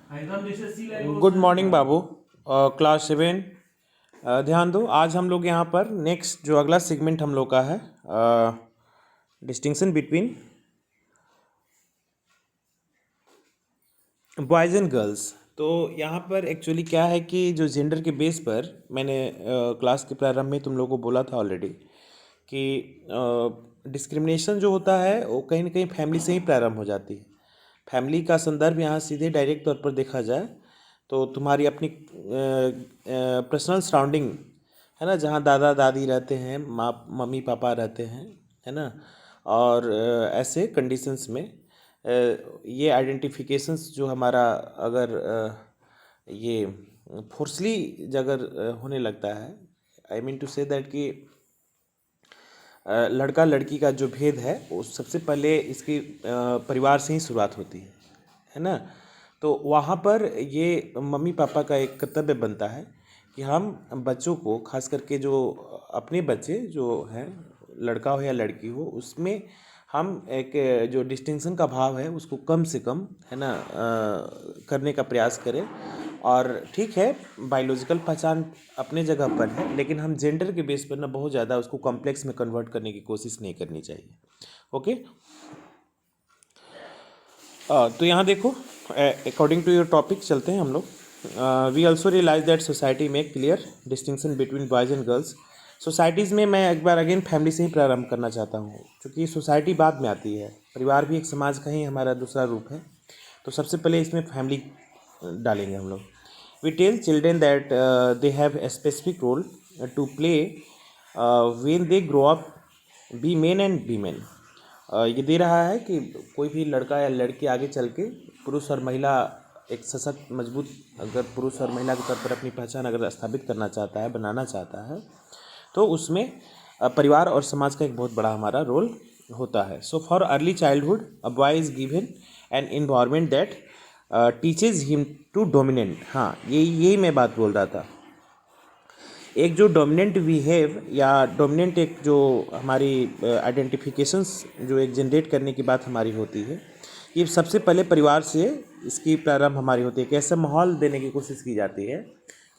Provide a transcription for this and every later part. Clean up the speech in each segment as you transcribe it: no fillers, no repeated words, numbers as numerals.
Good morning बाबू। Class 7 ध्यान दो। आज हम लोग यहाँ पर नेक्स्ट जो अगला सेगमेंट हम लोग का है distinction between boys and girls. तो यहाँ पर एक्चुअली क्या है कि जो जेंडर के बेस पर मैंने क्लास के प्रारंभ में तुम लोगों को बोला था ऑलरेडी कि डिस्क्रिमिनेशन जो होता है वो कहीं ना कहीं फैमिली से ही प्रारंभ हो जाती है। फैमिली का संदर्भ यहाँ सीधे डायरेक्ट तौर पर देखा जाए तो तुम्हारी अपनी पर्सनल सराउंडिंग है ना, जहाँ दादा दादी रहते हैं, माँ मम्मी पापा रहते हैं, है ना। और ऐसे कंडीशंस में ये आइडेंटिफिकेशंस जो हमारा अगर ये फोर्सली अगर होने लगता है, I mean to say that कि लड़का लड़की का जो भेद है वो सबसे पहले इसकी परिवार से ही शुरुआत होती है ना। तो वहाँ पर ये मम्मी पापा का एक कर्तव्य बनता है कि हम बच्चों को, खास करके जो अपने बच्चे जो हैं, लड़का हो या लड़की हो, उसमें हम एक जो डिस्टिंक्शन का भाव है उसको कम से कम, है ना, करने का प्रयास करें। और ठीक है, बायोलॉजिकल पहचान अपने जगह पर है, लेकिन हम जेंडर के बेस पर ना बहुत ज़्यादा उसको कॉम्प्लेक्स में कन्वर्ट करने की कोशिश नहीं करनी चाहिए। ओके। तो यहाँ देखो, अकॉर्डिंग टू योर टॉपिक चलते हैं हम लोग। We also realise that society में clear distinction between boys and girls. Societies में मैं एक बार अगेन फैमिली से ही प्रारंभ करना चाहता हूँ, क्योंकि सोसाइटी बाद में आती है, परिवार भी एक समाज का ही हमारा दूसरा रूप है। तो सबसे पहले इसमें फैमिली डालेंगे हम लोग। We tell children that they have a specific role to play when they grow up, be men and be men. ये दे रहा है कि कोई भी लड़का या लड़की आगे चल के पुरुष और महिला एक सशक्त मजबूत, अगर पुरुष और महिला के तौर पर अपनी पहचान अगर स्थापित करना चाहता है, बनाना चाहता है, तो उसमें परिवार और समाज का एक बहुत बड़ा हमारा रोल होता है। So for early childhood a boy is given an environment that teaches him to dominant. हाँ, यही मैं बात बोल रहा था। एक जो डोमिनेंट बिहेव या डोमिनेंट एक जो हमारी आइडेंटिफिकेशंस जो एक जनरेट करने की बात हमारी होती है, ये सबसे पहले परिवार से इसकी प्रारंभ हमारी होती है। कैसा माहौल देने की कोशिश की जाती है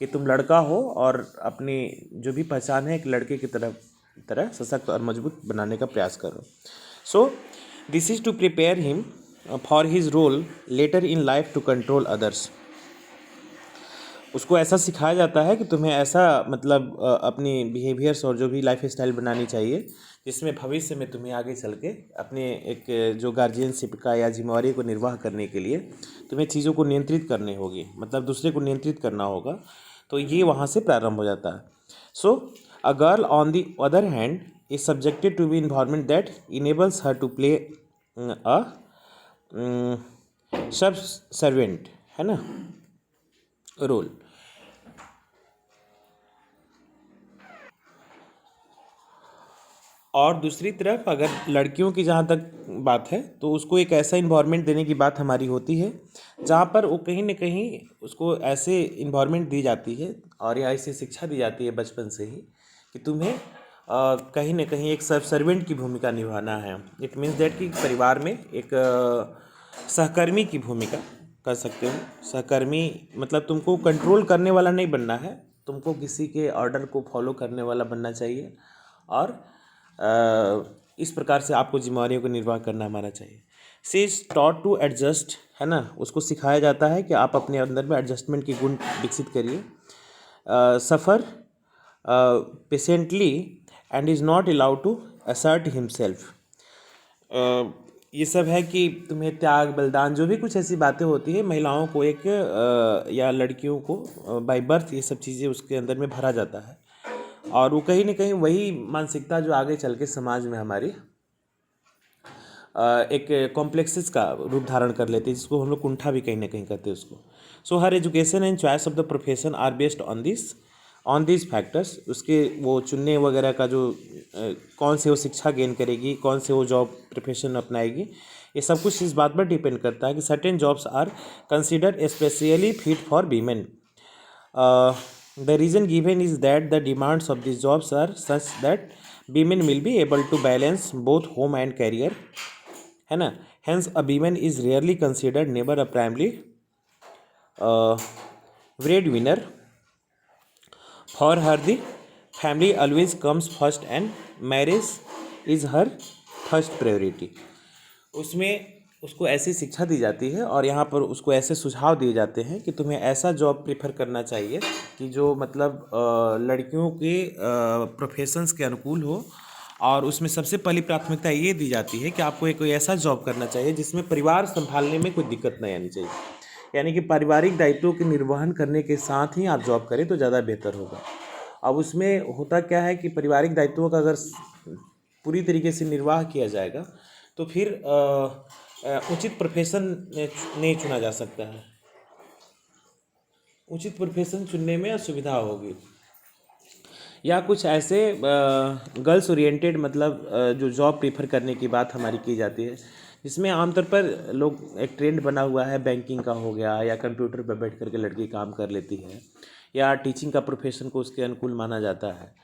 कि तुम लड़का हो और अपनी जो भी पहचान है एक लड़के की तरह सशक्त और मजबूत बनाने का प्रयास करो। So this is to prepare him for his role later in life to control others. उसको ऐसा सिखाया जाता है कि तुम्हें ऐसा मतलब अपनी बिहेवियर्स और जो भी लाइफ स्टाइल बनानी चाहिए जिसमें भविष्य में तुम्हें आगे चल के अपने एक जो गार्जियनशिप का या जिम्मेवारी को निर्वाह करने के लिए तुम्हें चीज़ों को नियंत्रित करनी होगी, मतलब दूसरे को नियंत्रित करना होगा। तो ये वहाँ से प्रारंभ हो जाता है। So a girl on the other hand is subjected to be environment that enables her to play a subservient, है ना, रोल। और दूसरी तरफ अगर लड़कियों की जहाँ तक बात है तो उसको एक ऐसा इन्वायरमेंट देने की बात हमारी होती है जहाँ पर वो कहीं ना कहीं उसको ऐसे इन्वायरमेंट दी जाती है और या ऐसी शिक्षा दी जाती है बचपन से ही कि तुम्हें कहीं ना कहीं एक सर्वेंट की भूमिका निभाना है। इट मीन्स दैट कि परिवार में एक सहकर्मी की भूमिका कर सकते हो। सहकर्मी मतलब तुमको कंट्रोल करने वाला नहीं बनना है, तुमको किसी के ऑर्डर को फॉलो करने वाला बनना चाहिए और इस प्रकार से आपको जिम्मेवारियों को निर्वाह करना हमारा चाहिए। सी इज टॉट टू एडजस्ट, है ना, उसको सिखाया जाता है कि आप अपने अंदर में एडजस्टमेंट की गुण विकसित करिए। Suffer patiently and is not allowed to assert himself. ये सब है कि तुम्हें त्याग बलिदान जो भी कुछ ऐसी बातें होती है महिलाओं को एक या लड़कियों को बाय बर्थ ये सब चीज़ें उसके अंदर में भरा जाता है और वो कहीं ना कहीं वही मानसिकता जो आगे चल के समाज में हमारी एक कॉम्प्लेक्सेस का रूप धारण कर लेती है, जिसको हम लोग कुंठा भी कहीं ना कहीं कहते हैं उसको। So her education and choice of the profession are based on this factors. उसके वो चुनने वगैरह का जो कौन से वो शिक्षा गेन करेगी, कौन से वो जॉब प्रोफेशन अपनाएगी, ये सब कुछ इस बात पर डिपेंड करता है कि certain jobs are considered specially fit for women. The reason given is that the demands of these jobs are such that women will be able to balance both home and career, है ना। Hence a woman is rarely considered never a primary bread winner for her the family always comes first and marriage is her first priority. उसमें उसको ऐसी शिक्षा दी जाती है और यहाँ पर उसको ऐसे सुझाव दिए जाते हैं कि तुम्हें ऐसा जॉब प्रेफर करना चाहिए कि जो मतलब लड़कियों के प्रोफेशंस के अनुकूल हो, और उसमें सबसे पहली प्राथमिकता ये दी जाती है कि आपको एक कोई ऐसा जॉब करना चाहिए जिसमें परिवार संभालने में कोई दिक्कत नहीं आनी चाहिए। यानी कि पारिवारिक दायित्वों के निर्वहन करने के साथ ही आप जॉब करें तो ज़्यादा बेहतर होगा। अब उसमें होता क्या है कि पारिवारिक दायित्वों का अगर पूरी तरीके से निर्वाह किया जाएगा तो फिर उचित प्रोफेशन नहीं चुना जा सकता है, उचित प्रोफेशन चुनने में असुविधा होगी। या कुछ ऐसे गर्ल्स ओरिएंटेड मतलब जो जॉब प्रेफर करने की बात हमारी की जाती है, जिसमें आमतौर पर लोग एक ट्रेंड बना हुआ है, बैंकिंग का हो गया, या कंप्यूटर पर बैठ करके लड़की काम कर लेती है, या टीचिंग का प्रोफेशन को उसके अनुकूल माना जाता है।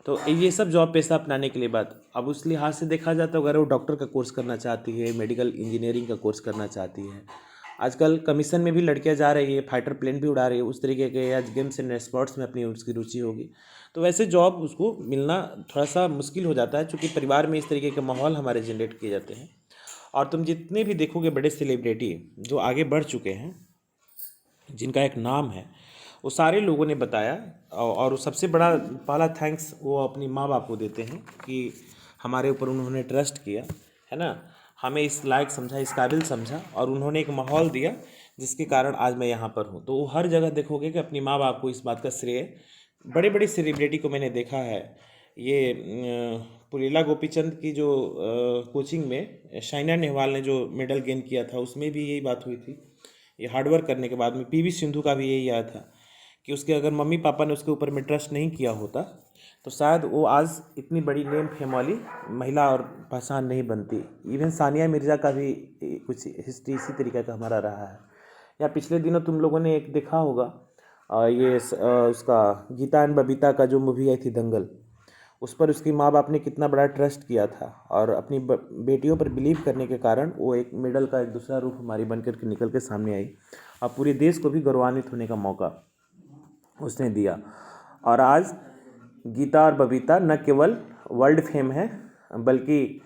तो ये सब जॉब पेशा अपनाने के लिए बात, अब उस लिहाज से देखा जाए तो अगर वो डॉक्टर का कोर्स करना चाहती है, मेडिकल इंजीनियरिंग का कोर्स करना चाहती है, आजकल कमीशन में भी लड़कियां जा रही है, फाइटर प्लेन भी उड़ा रही है, उस तरीके के या गेम्स एंड स्पोर्ट्स में अपनी उसकी रुचि होगी, तो वैसे जॉब उसको मिलना थोड़ा सा मुश्किल हो जाता है, क्योंकि परिवार में इस तरीके के माहौल हमारे जनरेट किए जाते हैं। और तुम जितने भी देखोगे बड़े सेलिब्रिटी जो आगे बढ़ चुके हैं, जिनका एक नाम है, वो सारे लोगों ने बताया, और सबसे बड़ा पहला थैंक्स वो अपनी माँ बाप को देते हैं कि हमारे ऊपर उन्होंने ट्रस्ट किया, है ना, हमें इस लायक समझा, इस काबिल समझा, और उन्होंने एक माहौल दिया जिसके कारण आज मैं यहाँ पर हूँ। तो वो हर जगह देखोगे कि अपनी माँ बाप को इस बात का श्रेय, बड़े बड़े सेलिब्रिटी को मैंने देखा है, ये पुलेला गोपीचंद की जो कोचिंग में साइना नेहवाल ने जो मेडल गेन किया था, उसमें भी यही बात हुई थी। ये हार्डवर्क करने के बाद में पीवी सिंधु का भी यही आया था कि उसके अगर मम्मी पापा ने उसके ऊपर में ट्रस्ट नहीं किया होता तो शायद वो आज इतनी बड़ी नेम फेम वाली महिला और पहचान नहीं बनती। इवन सानिया मिर्ज़ा का भी कुछ हिस्ट्री इसी तरीके का हमारा रहा है। या पिछले दिनों तुम लोगों ने एक देखा होगा, उसका गीता एंड बबीता का जो मूवी आई थी दंगल, उस पर उसकी माँ बाप ने कितना बड़ा ट्रस्ट किया था, और अपनी बेटियों पर बिलीव करने के कारण वो एक मेडल का एक दूसरा रूप हमारी बन कर के निकल के सामने आई, और पूरे देश को भी गौरवान्वित होने का मौका उसने दिया। और आज गीता और बबीता न केवल वर्ल्ड फेम है, बल्कि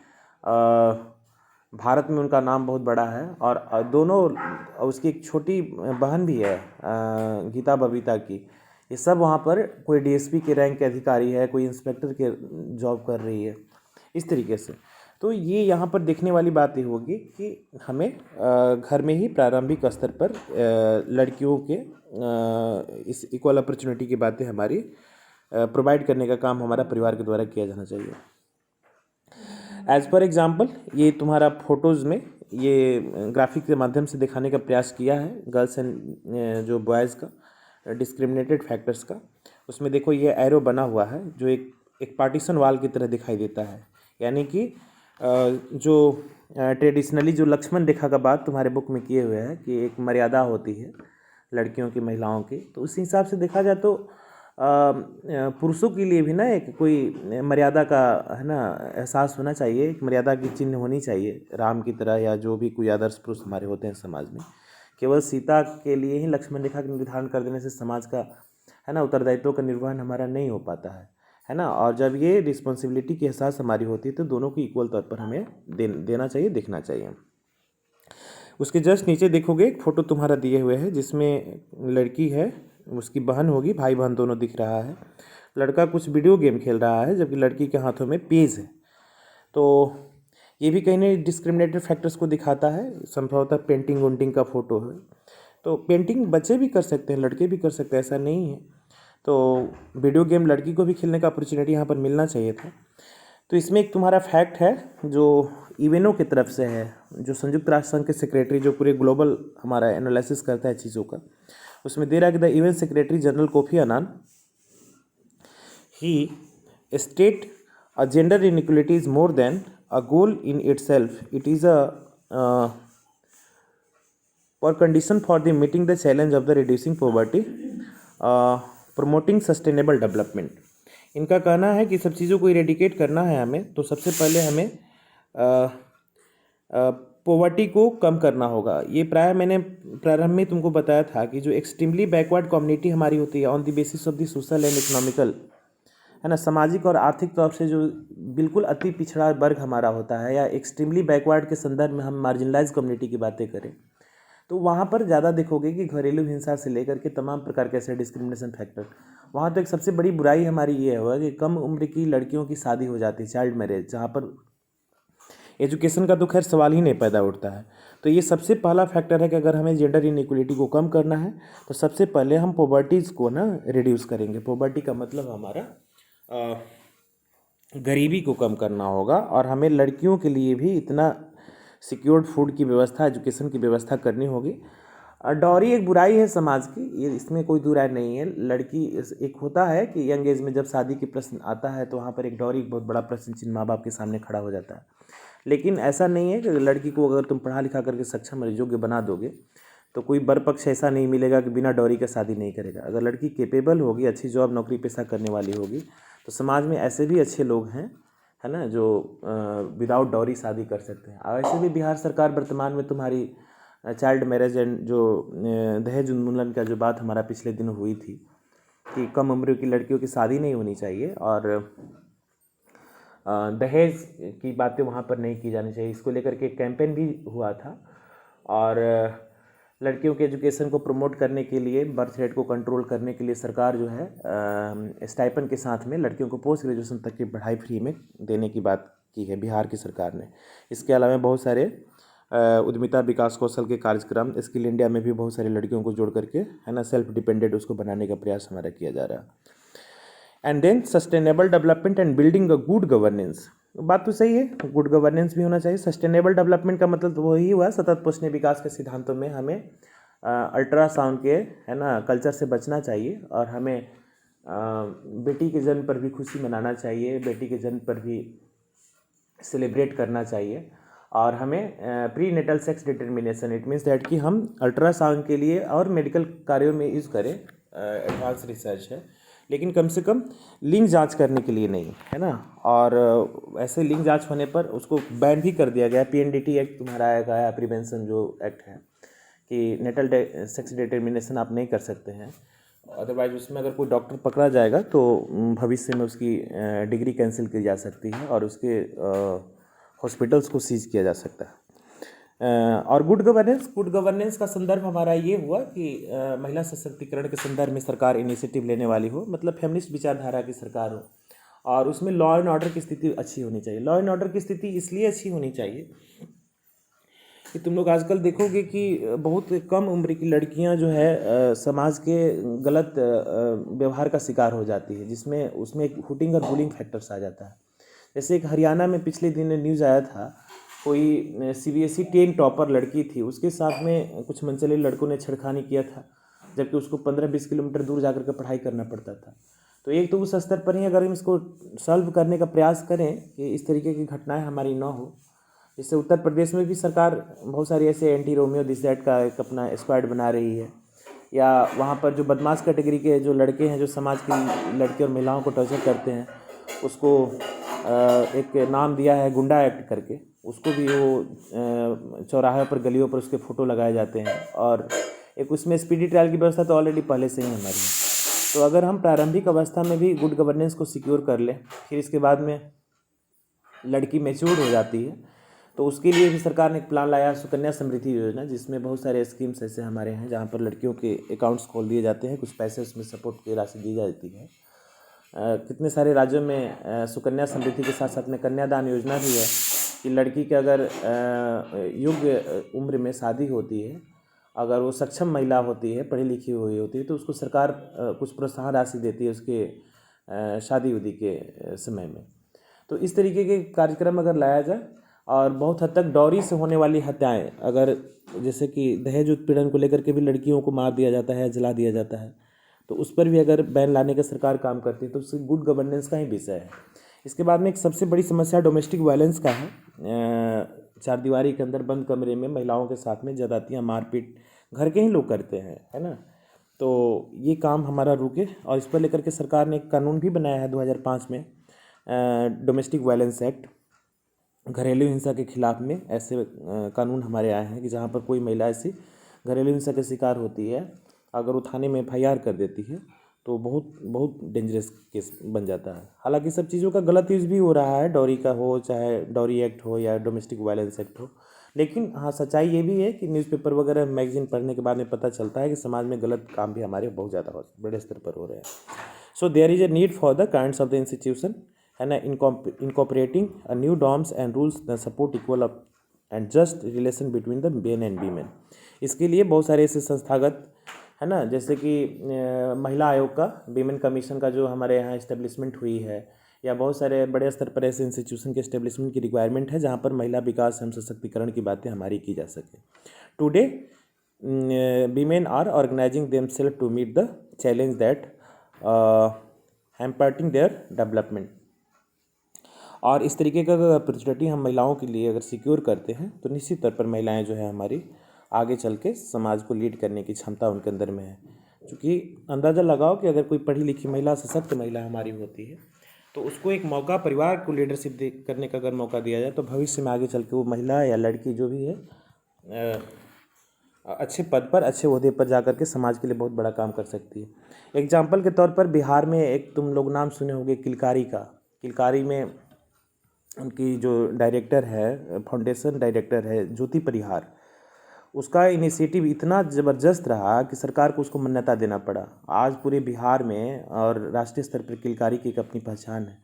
भारत में उनका नाम बहुत बड़ा है। और दोनों, उसकी एक छोटी बहन भी है गीता बबीता की, ये सब वहाँ पर कोई डीएसपी के रैंक के अधिकारी है, कोई इंस्पेक्टर के जॉब कर रही है, इस तरीके से। तो ये यहाँ पर देखने वाली बात ये होगी कि हमें घर में ही प्रारंभिक स्तर पर लड़कियों के इस इक्वल अपॉर्चुनिटी की बातें हमारी प्रोवाइड करने का काम हमारा परिवार के द्वारा किया जाना चाहिए। एज पर एग्जाम्पल, ये तुम्हारा फोटोज़ में ये ग्राफिक के माध्यम से दिखाने का प्रयास किया है गर्ल्स एंड जो बॉयज़ का डिस्क्रिमिनेटेड फैक्टर्स का। उसमें देखो ये एरो बना हुआ है जो एक पार्टीशन वाल की तरह दिखाई देता है, यानी कि जो ट्रेडिशनली जो लक्ष्मण रेखा का बात तुम्हारे बुक में किए हुए हैं कि एक मर्यादा होती है लड़कियों की, महिलाओं की, तो उस हिसाब से देखा जाए तो पुरुषों के लिए भी ना एक कोई मर्यादा का, है ना, एहसास होना चाहिए, एक मर्यादा की चिन्ह होनी चाहिए राम की तरह, या जो भी कोई आदर्श पुरुष हमारे होते हैं समाज में। केवल सीता के लिए ही लक्ष्मण रेखा का निर्धारण कर देने से समाज का, है ना, उत्तरदायित्व का निर्वहन हमारा नहीं हो पाता है ना। और जब ये रिस्पॉन्सिबिलिटी की एहसास हमारी होती है तो दोनों को इक्वल तौर पर हमें देना चाहिए, देखना चाहिए। उसके जस्ट नीचे देखोगे एक फ़ोटो तुम्हारा दिए हुए है जिसमें लड़की है, उसकी बहन होगी, भाई बहन दोनों दिख रहा है। लड़का कुछ वीडियो गेम खेल रहा है जबकि लड़की के हाथों में पेज है। तो ये भी कहीं ना डिस्क्रिमिनेटेड फैक्टर्स को दिखाता है। संभवतः पेंटिंग वुंटिंग का फ़ोटो है, तो पेंटिंग बच्चे भी कर सकते हैं, लड़के भी कर सकते हैं, ऐसा नहीं है। तो वीडियो गेम लड़की को भी खेलने का अपॉर्चुनिटी यहाँ पर मिलना चाहिए था। तो इसमें एक तुम्हारा फैक्ट है जो यूएनओ की तरफ से है, जो संयुक्त राष्ट्र संघ के सेक्रेटरी जो पूरे ग्लोबल हमारा एनालिसिस करता है चीज़ों का, उसमें दे रहा है कि the UN secretary general Kofi Annan he state a gender inequality is more than a goal in itself, it is a for condition for the meeting the challenge of the reducing poverty, promoting sustainable development। इनका कहना है कि सब चीज़ों को eradicate करना है हमें, तो सबसे पहले हमें पॉवर्टी को कम करना होगा। ये प्राय मैंने प्रारंभ में तुमको बताया था कि जो एक्सट्रीमली बैकवर्ड कम्युनिटी हमारी होती है on the basis of the social and economical, है ना, सामाजिक और आर्थिक तौर से जो बिल्कुल अति पिछड़ा वर्ग हमारा होता है, या एक्सट्रीमली बैकवर्ड के संदर्भ में हम मार्जिनलाइज कम्युनिटी की बातें करें, तो वहाँ पर ज़्यादा देखोगे कि घरेलू हिंसा से लेकर के तमाम प्रकार के ऐसे डिस्क्रिमिनेशन फैक्टर, वहाँ तो एक सबसे बड़ी बुराई हमारी ये है कि कम उम्र की लड़कियों की शादी हो जाती है, चाइल्ड मैरिज, जहाँ पर एजुकेशन का तो खैर सवाल ही नहीं पैदा उठता है। तो ये सबसे पहला फैक्टर है कि अगर हमें जेंडर इनइक्वलिटी को कम करना है तो सबसे पहले हम पॉवर्टीज़ को ना रिड्यूस करेंगे। पॉवर्टी का मतलब हमारा गरीबी को कम करना होगा, और हमें लड़कियों के लिए भी इतना सिक्योर्ड फूड की व्यवस्था, एजुकेशन की व्यवस्था करनी होगी। डॉरी एक बुराई है समाज की, ये इसमें कोई दो राय नहीं है। लड़की एक होता है कि यंग एज में जब शादी की प्रश्न आता है तो वहाँ पर एक डॉरी बहुत बड़ा प्रश्न चिन्ह माँ बाप के सामने खड़ा हो जाता है। लेकिन ऐसा नहीं है कि लड़की को अगर तुम पढ़ा लिखा करके सक्षम और योग्य बना दोगे तो कोई बर पक्ष ऐसा नहीं मिलेगा कि बिना डॉरी का शादी नहीं करेगा। अगर लड़की कैपेबल होगी, अच्छी जॉब नौकरी पेशा करने वाली होगी, तो समाज में ऐसे भी अच्छे लोग हैं, है ना, जो विदाउट डॉरी शादी कर सकते हैं। और ऐसे भी बिहार सरकार वर्तमान में तुम्हारी चाइल्ड मैरिज एंड जो दहेज उन्मूलन का जो बात हमारा पिछले दिन हुई थी कि कम उम्र की लड़कियों की शादी नहीं होनी चाहिए और दहेज की बातें वहाँ पर नहीं की जानी चाहिए, इसको लेकर के कैंपेन भी हुआ था। और लड़कियों के एजुकेशन को प्रमोट करने के लिए, बर्थ रेट को कंट्रोल करने के लिए सरकार जो है स्टाइपेंड के साथ में लड़कियों को पोस्ट ग्रेजुएशन तक की पढ़ाई फ्री में देने की बात की है बिहार की सरकार ने। इसके अलावा बहुत सारे उद्यमिता विकास कौशल के कार्यक्रम, स्किल इंडिया में भी बहुत सारी लड़कियों को जोड़ करके, है ना, सेल्फ डिपेंडेंट उसको बनाने का प्रयास हमारा किया जा रहा है। And then sustainable development and building a good governance, बात तो सही है, गुड गवर्नेंस भी होना चाहिए। सस्टेनेबल डेवलपमेंट का मतलब तो वही हुआ सतत पोषणीय विकास के सिद्धांतों में हमें अल्ट्रासाउंड के, है ना, कल्चर से बचना चाहिए, और हमें बेटी के जन्म पर भी खुशी मनाना चाहिए, बेटी के जन्म पर भी सेलिब्रेट करना चाहिए। और हमें pre natal sex determination, it means that कि हम अल्ट्रासाउंड के लिए और मेडिकल कार्यों में यूज़ करें, एडवांस रिसर्च है, लेकिन कम से कम लिंग जांच करने के लिए नहीं, है ना। और ऐसे लिंग जांच होने पर उसको बैन भी कर दिया गया। पीएनडीटी एक्ट तुम्हारा आएगा, है प्रिवेंशन जो एक्ट है, कि नेटल सेक्स डिटर्मिनेशन आप नहीं कर सकते हैं, अदरवाइज उसमें अगर कोई डॉक्टर पकड़ा जाएगा तो भविष्य में उसकी डिग्री कैंसिल की जा सकती है और उसके हॉस्पिटल्स को सीज किया जा सकता है। और गुड गवर्नेंस का संदर्भ हमारा ये हुआ कि महिला सशक्तिकरण के संदर्भ में सरकार इनिशिएटिव लेने वाली हो, मतलब फेमिनिस्ट विचारधारा की सरकार हो, और उसमें लॉ एंड ऑर्डर की स्थिति अच्छी होनी चाहिए। लॉ एंड ऑर्डर की स्थिति इसलिए अच्छी होनी चाहिए कि तुम लोग आजकल देखोगे कि बहुत कम उम्र की लड़कियां जो है समाज के गलत व्यवहार का शिकार हो जाती है, जिसमें उसमें एक हुटिंग और बुलिंग फैक्टर्स आ जाता है। जैसे एक हरियाणा में पिछले दिन न्यूज़ आया था, कोई सीबीएसई 10 टॉपर लड़की थी, उसके साथ में कुछ मनचले लड़कों ने छेड़खानी किया था, जबकि उसको 15-20 किलोमीटर दूर जाकर के पढ़ाई करना पड़ता था। तो एक तो उस स्तर पर ही अगर हम इसको सॉल्व करने का प्रयास करें कि इस तरीके की घटनाएं हमारी ना हो, इससे उत्तर प्रदेश में भी सरकार बहुत सारी ऐसे एंटी रोमियो दिस दैट का एक अपना स्क्वाड बना रही है, या वहाँ पर जो बदमाश कैटेगरी के जो लड़के हैं जो समाज की लड़की और महिलाओं को टॉर्चर करते हैं, उसको एक नाम दिया है गुंडा एक्ट करके, उसको भी वो चौराहे पर गलियों पर उसके फ़ोटो लगाए जाते हैं, और एक उसमें स्पीडी ट्रायल की व्यवस्था तो ऑलरेडी पहले से ही हमारी है। तो अगर हम प्रारंभिक अवस्था में भी गुड गवर्नेंस को सिक्योर कर लें, फिर इसके बाद में लड़की मैच्योर हो जाती है, तो उसके लिए भी सरकार ने एक प्लान लाया, सुकन्या समृद्धि योजना, जिसमें बहुत सारे स्कीम्स ऐसे हमारे हैं जहाँ पर लड़कियों के अकाउंट्स खोल दिए जाते हैं, कुछ पैसे उसमें सपोर्ट की राशि दी जाती है। कितने सारे राज्यों में सुकन्या समृद्धि के साथ साथ में कन्यादान योजना भी है कि लड़की के अगर योग्य उम्र में शादी होती है, अगर वो सक्षम महिला होती है, पढ़ी लिखी हुई होती है, तो उसको सरकार कुछ प्रोत्साहन राशि देती है उसके शादी उदी के समय में। तो इस तरीके के कार्यक्रम अगर लाया जाए, और बहुत हद तक डॉरी से होने वाली हत्याएं, अगर जैसे कि दहेज उत्पीड़न को लेकर के भी लड़कियों को मार दिया जाता है, जला दिया जाता है, तो उस पर भी अगर बैन लाने का सरकार काम करती है तो उससे गुड गवर्नेंस का ही विषय है। इसके बाद में एक सबसे बड़ी समस्या डोमेस्टिक वायलेंस का है। चार दीवारी के अंदर बंद कमरे में महिलाओं के साथ में ज़्यादतियाँ, मारपीट घर के ही लोग करते हैं, है ना। तो ये काम हमारा रुके, और इस पर लेकर के सरकार ने एक कानून भी बनाया है 2005 में, डोमेस्टिक वायलेंस एक्ट, घरेलू हिंसा के खिलाफ में ऐसे कानून हमारे आए हैं कि जहाँ पर कोई महिला ऐसी घरेलू हिंसा का शिकार होती है, अगर वो थाने में एफआईआर कर देती है तो बहुत बहुत डेंजरस केस बन जाता है। हालांकि सब चीज़ों का गलत यूज़ भी हो रहा है, डॉरी का हो, चाहे डॉरी एक्ट हो या डोमेस्टिक वायलेंस एक्ट हो। लेकिन हाँ, सच्चाई ये भी है कि न्यूज़पेपर वगैरह मैगजीन पढ़ने के बाद में पता चलता है कि समाज में गलत काम भी हमारे बहुत ज़्यादा बड़े स्तर पर हो रहे हैं। So there is a need for the kinds of the institution, है ना, incorporating a new norms and rules the support equal up and just relation between the men and women. इसके लिए बहुत सारे ऐसे संस्थागत, है ना, जैसे कि महिला आयोग का, वीमेन कमीशन का जो हमारे यहाँ इस्टेब्लिशमेंट हुई है, या बहुत सारे बड़े स्तर पर ऐसे इंस्टीट्यूशन के इस्टेब्लिशमेंट की रिक्वायरमेंट है जहाँ पर महिला विकास एवं सशक्तिकरण की बातें हमारी की जा सके। Today women are organising themselves to meet the challenge that hampering their development. और इस तरीके का अगर अपॉर्चुनिटी हम महिलाओं के लिए अगर सिक्योर करते हैं तो निश्चित तौर पर महिलाएं जो है हमारी आगे चल के समाज को लीड करने की क्षमता उनके अंदर में है। क्योंकि अंदाज़ा लगाओ कि अगर कोई पढ़ी लिखी महिला, सशक्त महिला हमारी होती है तो उसको एक मौका, परिवार को लीडरशिप करने का अगर मौका दिया जाए तो भविष्य में आगे चल के वो महिला या लड़की जो भी है अच्छे पद पर, अच्छे ओहदे पर जा कर के समाज के लिए बहुत बड़ा काम कर सकती है। एग्जाम्पल के तौर पर बिहार में एक तुम लोग नाम सुने होंगे किलकारी का। किलकारी में उनकी जो डायरेक्टर है, फाउंडेशन डायरेक्टर है ज्योति परिहार, उसका इनिशिएटिव इतना ज़बरदस्त रहा कि सरकार को उसको मान्यता देना पड़ा। आज पूरे बिहार में और राष्ट्रीय स्तर पर किलकारी की एक अपनी पहचान है।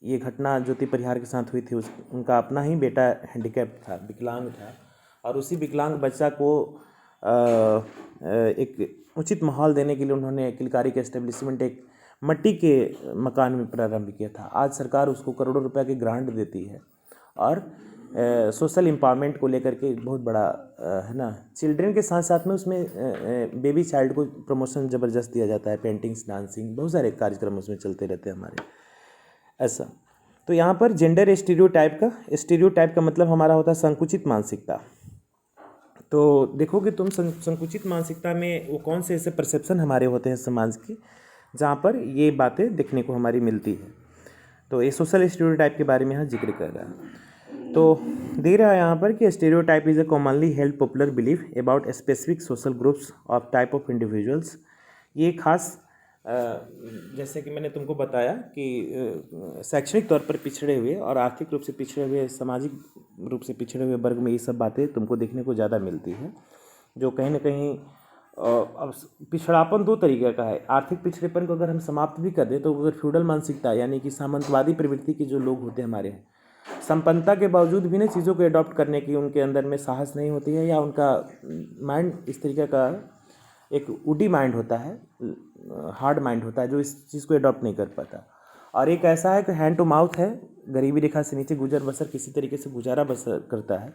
ये घटना ज्योति परिहार के साथ हुई थी। उनका अपना ही बेटा हैंडीकैप था, विकलांग था, और उसी विकलांग बच्चा को एक उचित माहौल देने के लिए उन्होंने किलकारी का एस्टेब्लिशमेंट एक मट्टी के मकान में प्रारंभ किया था। आज सरकार उसको करोड़ों रुपए की ग्रांट देती है और सोशल एम्पावरमेंट को लेकर के बहुत बड़ा है ना, चिल्ड्रन के साथ साथ में उसमें बेबी चाइल्ड को प्रमोशन ज़बरदस्त दिया जाता है, पेंटिंग्स, डांसिंग, बहुत सारे कार्यक्रम उसमें चलते रहते हैं हमारे ऐसा। तो यहाँ पर जेंडर स्टीरियोटाइप का मतलब हमारा होता है संकुचित मानसिकता। तो देखो कि तुम संकुचित मानसिकता में वो कौन से ऐसे परसेप्शन हमारे होते हैं समाज की जहाँ पर ये बातें देखने को हमारी मिलती है। तो ये सोशल स्टीरियोटाइप के बारे में यहाँ जिक्र कर रहा है। तो दे रहा है यहाँ पर कि stereotype is a commonly held popular belief about specific social groups of type of individuals. ये खास जैसे कि मैंने तुमको बताया कि शैक्षणिक तौर पर पिछड़े हुए और आर्थिक रूप से पिछड़े हुए, सामाजिक रूप से पिछड़े हुए वर्ग में ये सब बातें तुमको देखने को ज़्यादा मिलती हैं, जो कहीं ना कहीं अब पिछड़ापन दो तरीके का है। आर्थिक पिछड़ेपन को अगर हम समाप्त भी कर दें तो अगर फ्यूडल मानसिकता यानी कि सामंतवादी प्रवृत्ति के जो लोग होते हैं हमारे हैं, संपन्नता के बावजूद भी ना चीज़ों को अडॉप्ट करने की उनके अंदर में साहस नहीं होती है, या उनका माइंड इस तरीके का एक वुडी माइंड होता है, हार्ड माइंड होता है, जो इस चीज़ को अडॉप्ट नहीं कर पाता। और एक ऐसा है कि हैंड टू माउथ है, गरीबी रेखा से नीचे गुजर बसर किसी तरीके से गुजारा बसर करता है,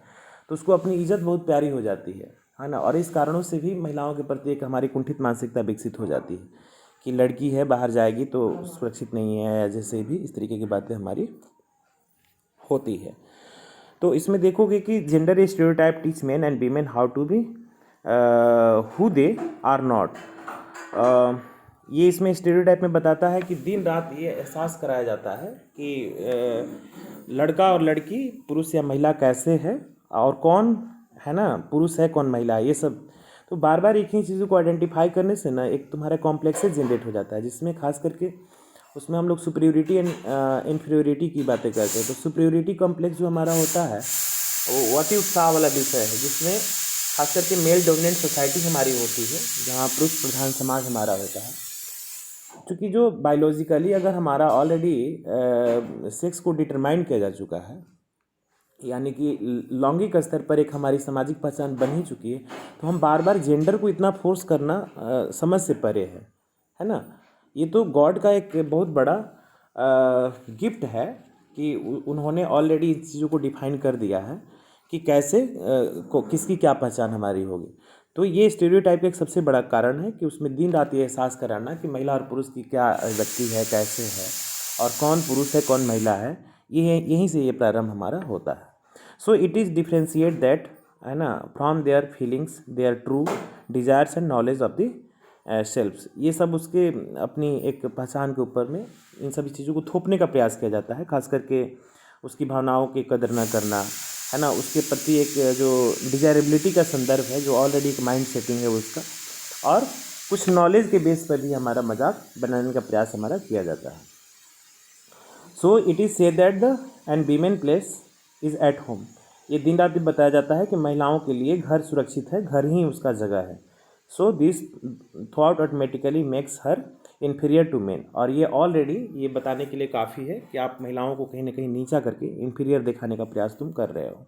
तो उसको अपनी इज्जत बहुत प्यारी हो जाती है ना। और इस कारणों से भी महिलाओं के प्रति एक हमारी कुंठित मानसिकता विकसित हो जाती है कि लड़की है, बाहर जाएगी तो सुरक्षित नहीं है, या जैसे भी इस तरीके की बातें हमारी होती है। तो इसमें देखोगे कि gender stereotype teach men and women how to be who they are not. ये इसमें स्टीरियोटाइप में बताता है कि दिन रात ये एहसास कराया जाता है कि लड़का और लड़की, पुरुष या महिला कैसे है और कौन है ना, पुरुष है कौन महिला है, ये सब। तो बार बार एक ही चीज़ों को आइडेंटिफाई करने से ना एक तुम्हारा कॉम्प्लेक्सेस जनरेट हो जाता है, जिसमें खास करके उसमें हम लोग सुपीरियोरिटी एंड इन्फीरियोरिटी की बातें करते हैं। तो सुपीरियोरिटी कॉम्प्लेक्स जो हमारा होता है वो अति उत्साह वाला विषय है, जिसमें खास करके मेल डोमिनेंट सोसाइटी हमारी होती है, जहाँ पुरुष प्रधान समाज हमारा होता है। क्योंकि जो बायोलॉजिकली अगर हमारा ऑलरेडी सेक्स को डिटरमाइन किया जा चुका है, यानी कि लैंगिक स्तर पर एक हमारी सामाजिक पहचान बन ही चुकी है, तो हम बार बार जेंडर को इतना फोर्स करना समझ से परे है ना। ये तो गॉड का एक बहुत बड़ा गिफ्ट है कि उन्होंने ऑलरेडी इस चीज़ों को डिफाइन कर दिया है कि कैसे किसकी क्या पहचान हमारी होगी। तो ये स्टीरियोटाइप का एक सबसे बड़ा कारण है कि उसमें दिन रात ये एहसास कराना कि महिला और पुरुष की क्या व्यक्ति है, कैसे है, और कौन पुरुष है कौन महिला है। यहीं से ये प्रारंभ हमारा होता है। So it is differentiate that, है ना, from their feelings, their true desires and knowledge of the selfs. ये सब उसके अपनी एक पहचान के ऊपर में इन सभी चीज़ों को थोपने का प्रयास किया जाता है, खास करके उसकी भावनाओं की कदर न करना, है ना, उसके प्रति एक जो डिजायरेबिलिटी का संदर्भ है, जो ऑलरेडी एक माइंड सेटिंग है उसका, और कुछ नॉलेज के बेस पर भी हमारा मजाक बनाने का प्रयास हमारा किया जाता है। So it is say that the end women place is at home. ये दिन रात भी बताया जाता है कि महिलाओं के लिए घर सुरक्षित है, घर ही उसका जगह है। So this thought automatically makes her inferior to men. और ये ऑलरेडी ये बताने के लिए काफ़ी है कि आप महिलाओं को कहीं ना कहीं नीचा करके इन्फीरियर दिखाने का प्रयास तुम कर रहे हो,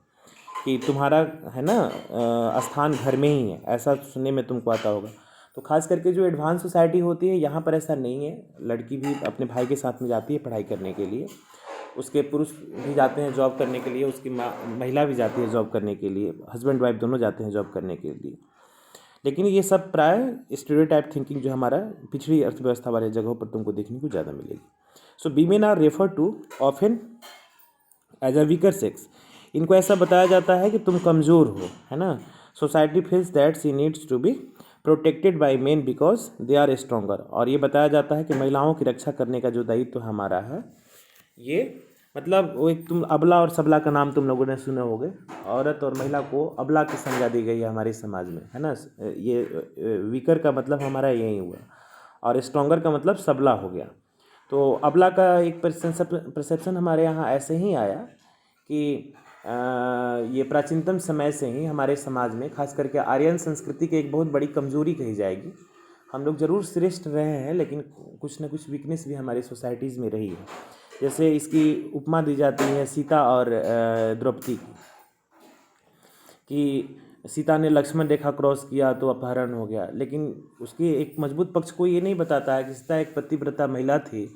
कि तुम्हारा, है ना, स्थान घर में ही है, ऐसा सुनने में तुमको आता होगा। तो खास करके जो एडवांस सोसाइटी होती है यहाँ पर ऐसा नहीं है। लड़की भी अपने भाई के साथ में जाती है पढ़ाई करने के लिए, उसके पुरुष भी जाते हैं जॉब करने के लिए, उसकी महिला भी जाती है जॉब करने के लिए, हस्बैंड वाइफ दोनों जाते हैं जॉब करने के लिए। लेकिन ये सब प्राय स्टीरियोटाइप थिंकिंग जो हमारा पिछड़ी अर्थव्यवस्था वाले जगहों पर तुमको देखने को ज़्यादा मिलेगी। So women are refer to often as a weaker sex. इनको ऐसा बताया जाता है कि तुम कमज़ोर हो, है ना। Society feels that she needs to be protected by men because they are stronger. और ये बताया जाता है कि महिलाओं की रक्षा करने का जो दायित्व तो हमारा है, ये मतलब वो एक, तुम अबला और सबला का नाम तुम लोगों ने सुने होंगे। औरत और महिला को अबला की संज्ञा दी गई है हमारे समाज में, है ना। ये वीकर का मतलब हमारा यही हुआ, और स्ट्रोंगर का मतलब सबला हो गया। तो अबला का एक परसेप्शन हमारे यहाँ ऐसे ही आया कि ये प्राचीनतम समय से ही हमारे समाज में, खास करके आर्यन संस्कृति की एक बहुत बड़ी कमजोरी कही जाएगी। हम लोग ज़रूर श्रेष्ठ रहे हैं, लेकिन कुछ न कुछ वीकनेस भी हमारी सोसाइटीज़ में रही है। जैसे इसकी उपमा दी जाती है सीता और द्रौपदी की, कि सीता ने लक्ष्मण रेखा क्रॉस किया तो अपहरण हो गया। लेकिन उसकी एक मजबूत पक्ष को ये नहीं बताता है कि सीता एक पतिव्रता महिला थी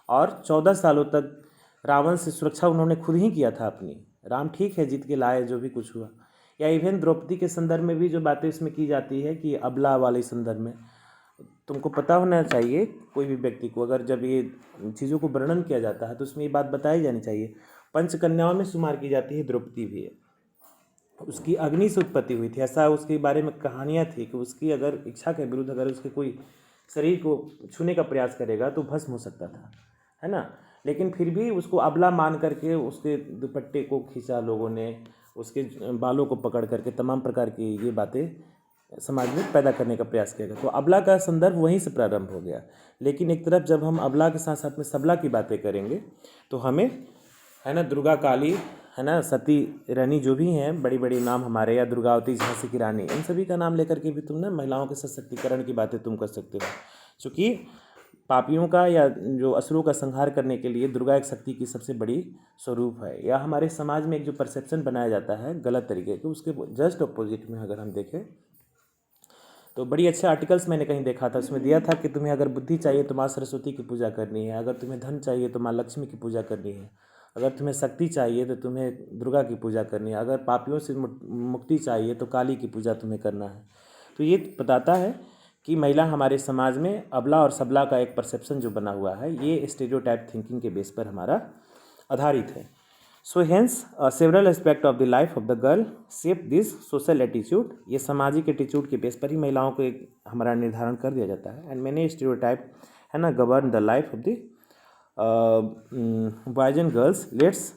और 14 सालों तक रावण से सुरक्षा उन्होंने खुद ही किया था अपनी। राम ठीक है जीत के लाए जो भी कुछ हुआ। या इवन द्रौपदी के संदर्भ में भी जो बातें इसमें की जाती है कि अबला वाले संदर्भ में तुमको पता होना चाहिए, कोई भी व्यक्ति को अगर जब ये चीज़ों को वर्णन किया जाता है तो उसमें ये बात बताई जानी चाहिए। पंचकन्याओं में शुमार की जाती है द्रौपदी भी है। उसकी अग्नि से उत्पत्ति हुई थी, ऐसा उसके बारे में कहानियाँ थी कि उसकी अगर इच्छा के विरुद्ध अगर उसके कोई शरीर को छूने का प्रयास करेगा तो भस्म हो सकता था, है ना। लेकिन फिर भी उसको अबला मान करके उसके दुपट्टे को खींचा लोगों ने, उसके बालों को पकड़ करके तमाम प्रकार की ये बातें समाज में पैदा करने का प्रयास किया गया। तो अबला का संदर्भ वहीं से प्रारंभ हो गया। लेकिन एक तरफ जब हम अबला के साथ साथ में सबला की बातें करेंगे तो हमें, है ना, दुर्गा काली, है ना, सती रानी जो भी हैं बड़ी बड़ी नाम हमारे, या दुर्गावती, झांसी की रानी, इन सभी का नाम लेकर के भी तुम ना महिलाओं के सशक्तिकरण की बातें तुम कर सकते हो। क्योंकि पापियों का या जो असुरों का संहार करने के लिए दुर्गा एक शक्ति की सबसे बड़ी स्वरूप है। या हमारे समाज में एक जो परसेप्शन बनाया जाता है गलत तरीके के, उसके जस्ट अपोजिट में अगर हम देखें तो बड़ी अच्छे आर्टिकल्स मैंने कहीं देखा था, उसमें दिया था कि तुम्हें अगर बुद्धि चाहिए तो माँ सरस्वती की पूजा करनी है, अगर तुम्हें धन चाहिए तो माँ लक्ष्मी की पूजा करनी है, अगर तुम्हें शक्ति चाहिए तो तुम्हें दुर्गा की पूजा करनी है, अगर पापियों से मुक्ति चाहिए तो काली की पूजा तुम्हें करना है। तो ये बताता है कि महिला हमारे समाज में अबला और सबला का एक परसेप्शन जो बना हुआ है, ये स्टीरियोटाइप थिंकिंग के बेस पर हमारा आधारित है। So hence several aspect of the life of the girl shape this social attitude. ये सामाजिक एटीट्यूड के बेस पर ही महिलाओं को एक हमारा निर्धारण कर दिया जाता है। एंड मैनी स्टीरियोटाइप, है ना, govern the life of the boys and girls. Let's,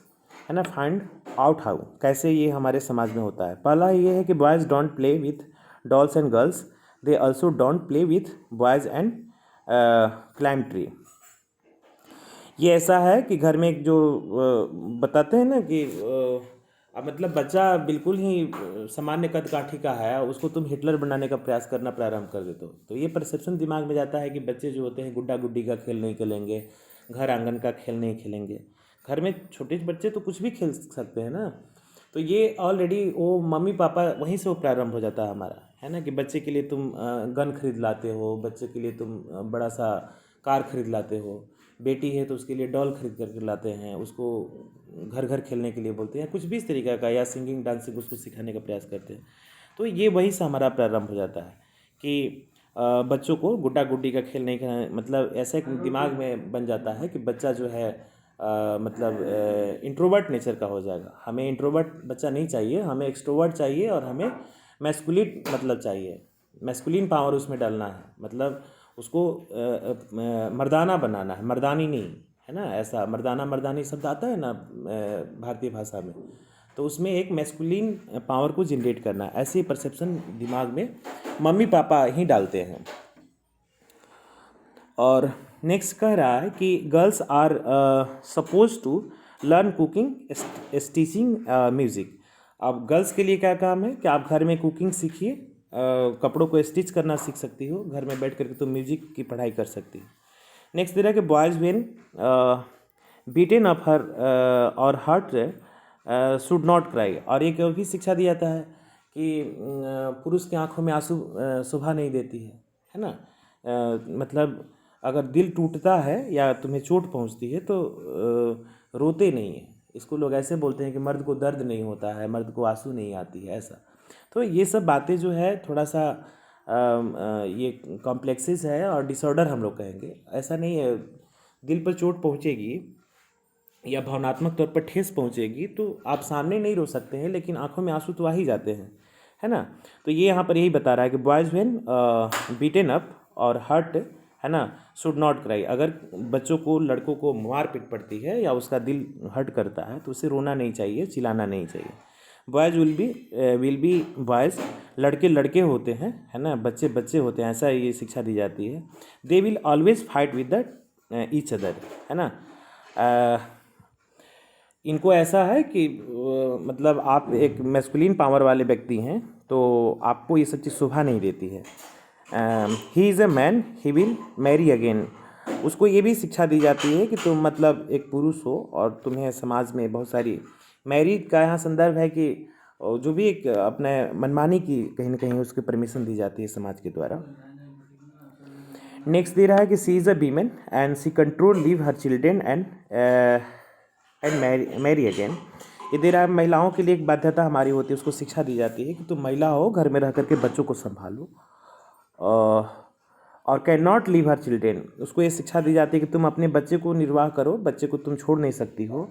है ना, फाइंड आउट हाउ, कैसे ये हमारे समाज में होता है। पहला ये है कि boys don't play with dolls and girls, they also don't play with boys and climb tree. ये ऐसा है कि घर में एक जो बताते हैं ना कि मतलब बच्चा बिल्कुल ही सामान्य कद काठी का है, उसको तुम हिटलर बनाने का प्रयास करना प्रारंभ कर देते हो। तो ये परसेप्शन दिमाग में जाता है कि बच्चे जो होते हैं गुड्डा गुड्डी का खेल नहीं खेलेंगे, घर आंगन का खेल नहीं खेलेंगे। घर में छोटे बच्चे तो कुछ भी खेल सकते हैं ना। तो ये ऑलरेडी वो मम्मी पापा वहीं से वो प्रारंभ हो जाता है हमारा, है ना, कि बच्चे के लिए तुम गन खरीद लाते हो, बच्चे के लिए तुम बड़ा सा कार खरीद लाते हो, बेटी है तो उसके लिए डॉल खरीद करके लाते हैं, उसको घर घर खेलने के लिए बोलते हैं, कुछ भी इस तरीक़ा का, या सिंगिंग डांसिंग उसको सिखाने का प्रयास करते हैं। तो ये वहीं से हमारा प्रारंभ हो जाता है कि बच्चों को गुड्डा गुड्डी का खेल नहीं खेलना, मतलब ऐसा एक दिमाग में बन जाता है कि बच्चा जो है मतलब इंट्रोवर्ट नेचर का हो जाएगा। हमें इंट्रोवर्ट बच्चा नहीं चाहिए, हमें एक्सट्रोवर्ट चाहिए, और हमें मैस्कुलिन मतलब चाहिए, मैस्कुलिन पावर उसमें डालना है, मतलब उसको मर्दाना बनाना है, मर्दानी नहीं, है ना, ऐसा मर्दाना मर्दानी शब्द आता है ना भारतीय भाषा में, तो उसमें एक मैस्कुलिन पावर को जनरेट करना, ऐसे परसेप्शन दिमाग में मम्मी पापा ही डालते हैं। और नेक्स्ट कह रहा है कि girls are suppose to learn cooking, stitching, music. अब गर्ल्स के लिए क्या काम है कि आप घर में कुकिंग सीखिए, कपड़ों को स्टिच करना सीख सकती हो, घर में बैठ करके तो म्यूजिक की पढ़ाई कर सकती हो। नेक्स्ट दे रहा है कि बॉयज़ वेन बीटेन अप हर और हर्ट शुड नॉट क्राई। और एक भी शिक्षा दिया जाता है कि पुरुष की आंखों में आंसू शोभा नहीं देती है ना। मतलब अगर दिल टूटता है या तुम्हें चोट पहुंचती है तो रोते नहीं है। इसको लोग ऐसे बोलते हैं कि मर्द को दर्द नहीं होता है, मर्द को आंसू नहीं आती है, ऐसा। तो ये सब बातें जो है थोड़ा सा ये कॉम्प्लेक्सेस है और डिसऑर्डर हम लोग कहेंगे। ऐसा नहीं है, दिल पर चोट पहुंचेगी या भावनात्मक तौर पर ठेस पहुंचेगी तो आप सामने नहीं रो सकते हैं, लेकिन आंखों में आंसू तो आ ही जाते हैं, है ना। तो ये यहाँ पर यही बता रहा है कि बॉयज़ व्हेन बीटेन अप और हर्ट, है ना, शुड नॉट क्राई। अगर बच्चों को, लड़कों को मार पीट पड़ती है या उसका दिल हर्ट करता है तो उसे रोना नहीं चाहिए, चिल्लाना नहीं चाहिए। बॉयज़ विल बी बॉयज़, लड़के लड़के होते हैं, है ना, बच्चे बच्चे होते हैं, ऐसा ये शिक्षा दी जाती है। They will always fight with the each other, है ना। इनको ऐसा है कि मतलब आप एक मैस्कुलिन पावर वाले व्यक्ति हैं तो आपको ये सब चीज़ शोभा नहीं देती है। He is a man, he will marry again. उसको ये भी शिक्षा दी जाती है कि तुम मतलब एक पुरुष हो और तुम्हें समाज में बहुत सारी, मैरिड का यहाँ संदर्भ है कि जो भी एक अपने मनमानी की कहीं ना कहीं उसकी परमिशन दी जाती है समाज के द्वारा। नेक्स्ट दे रहा है कि she is a women and she control leave her children and marry again. ये दे रहा है महिलाओं के लिए एक बाध्यता हमारी होती है, उसको शिक्षा दी जाती है कि तुम महिला हो, घर में रह करके बच्चों को संभालो, और can not leave her children. उसको ये शिक्षा दी जाती है कि तुम अपने बच्चे को निर्वाह करो, बच्चे को तुम छोड़ नहीं सकती हो,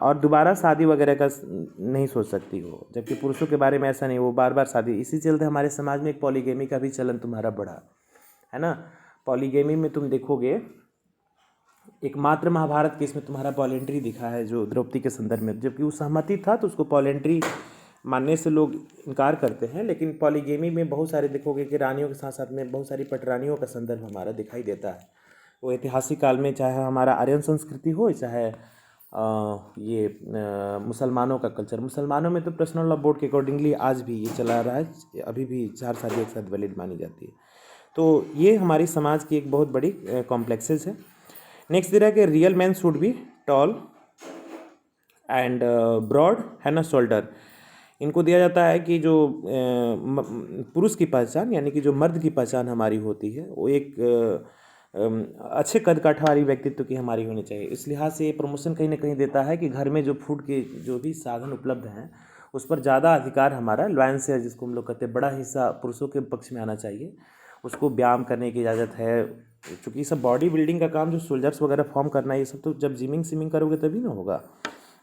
और दोबारा शादी वगैरह का नहीं सोच सकती हो। जबकि पुरुषों के बारे में ऐसा नहीं, वो बार बार शादी। इसी चलते हमारे समाज में एक पॉलीगेमी का भी चलन तुम्हारा बढ़ा, है ना। पॉलीगेमी में तुम देखोगे एकमात्र महाभारत के इसमें तुम्हारा पॉलेंट्री दिखा है, जो द्रौपदी के संदर्भ में, जबकि वो सहमति था तो उसको पॉलेंट्री मानने से लोग इनकार करते हैं। लेकिन पॉलीगेमी में बहुत सारे देखोगे कि रानियों के साथ साथ में बहुत सारी पटरानियों का संदर्भ हमारा दिखाई देता है। वो ऐतिहासिक काल में, चाहे हमारा आर्यन संस्कृति हो, चाहे ये मुसलमानों का कल्चर। मुसलमानों में तो पर्सनल लॉ बोर्ड के अकॉर्डिंगली आज भी ये चला रहा है, अभी भी 4 शादी एक साथ वैलिड मानी जाती है। तो ये हमारी समाज की एक बहुत बड़ी कॉम्प्लेक्सेस है। नेक्स्ट दे रहा है कि real man should be tall and broad, है ना, शोल्डर। इनको दिया जाता है कि जो पुरुष की पहचान, यानी कि जो मर्द की पहचान हमारी होती है, वो एक अच्छे कद काठ वाली व्यक्तित्व की हमारी होनी चाहिए। इस लिहाज से ये प्रमोशन कहीं ना कहीं देता है कि घर में जो फूड के जो भी साधन उपलब्ध हैं उस पर ज़्यादा अधिकार हमारा लॉयंस है, जिसको हम लोग कहते हैं, बड़ा हिस्सा पुरुषों के पक्ष में आना चाहिए। उसको व्यायाम करने की इजाज़त है, क्योंकि ये सब बॉडी बिल्डिंग का काम, जो सोल्जर्स वगैरह फॉर्म करना है, ये सब तो जब जिमिंग सिमिंग करोगे तभी ना होगा।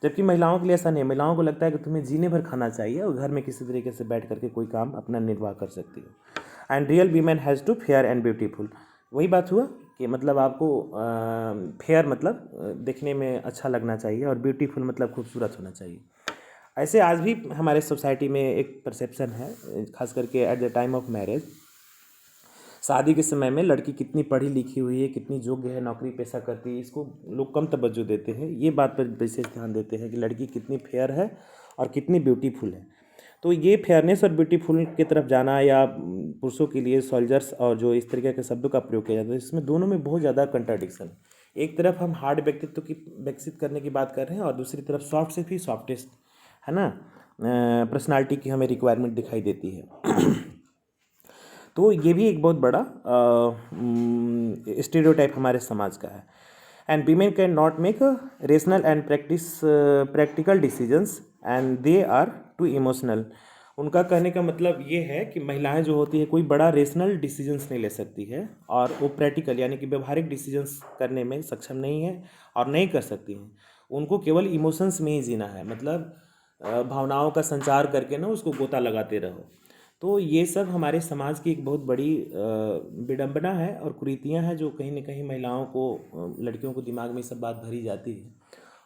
जबकि महिलाओं के लिए ऐसा नहीं है। महिलाओं को लगता है कि तुम्हें जीने भर खाना चाहिए और घर में किसी तरीके से बैठ करके कोई काम अपना निर्वाह कर सकती हो। And real women has to fair and beautiful. वही बात हुआ कि मतलब आपको फेयर मतलब देखने में अच्छा लगना चाहिए और ब्यूटीफुल मतलब खूबसूरत होना चाहिए। ऐसे आज भी हमारे सोसाइटी में एक परसेप्शन है, खास करके at the time of marriage, शादी के समय में लड़की कितनी पढ़ी लिखी हुई है, कितनी योग्य है, नौकरी पेशा करती है, इसको लोग कम तवज्जो देते हैं। ये बात पर विशेष ध्यान देते हैं कि लड़की कितनी फेयर है और कितनी ब्यूटीफुल है। तो ये फेयरनेस और ब्यूटीफुल की तरफ जाना, या पुरुषों के लिए सोल्जर्स और जो इस तरीके के शब्दों का प्रयोग किया जाता है, इसमें दोनों में बहुत ज़्यादा कंट्राडिक्शन। एक तरफ हम हार्ड व्यक्तित्व की विकसित करने की बात कर रहे हैं और दूसरी तरफ सॉफ्ट से भी सॉफ्टेस्ट, है ना, पर्सनालिटी की हमें रिक्वायरमेंट दिखाई देती है। तो ये भी एक बहुत बड़ा स्टीरियोटाइप हमारे समाज का है। And women can not make rational and practical decisions and they are too emotional. उनका कहने का मतलब ये है कि महिलाएं जो होती है कोई बड़ा रेशनल डिसीजंस नहीं ले सकती है और वो प्रैक्टिकल यानी कि व्यवहारिक डिसीजंस करने में सक्षम नहीं है और नहीं कर सकती हैं। उनको केवल इमोशंस में ही जीना है, मतलब भावनाओं का संचार करके ना उसको गोता लगाते रहो। तो ये सब हमारे समाज की एक बहुत बड़ी विडंबना है और कुरीतियाँ हैं जो कहीं ना कहीं महिलाओं को, लड़कियों को दिमाग में ये सब बात भरी जाती है।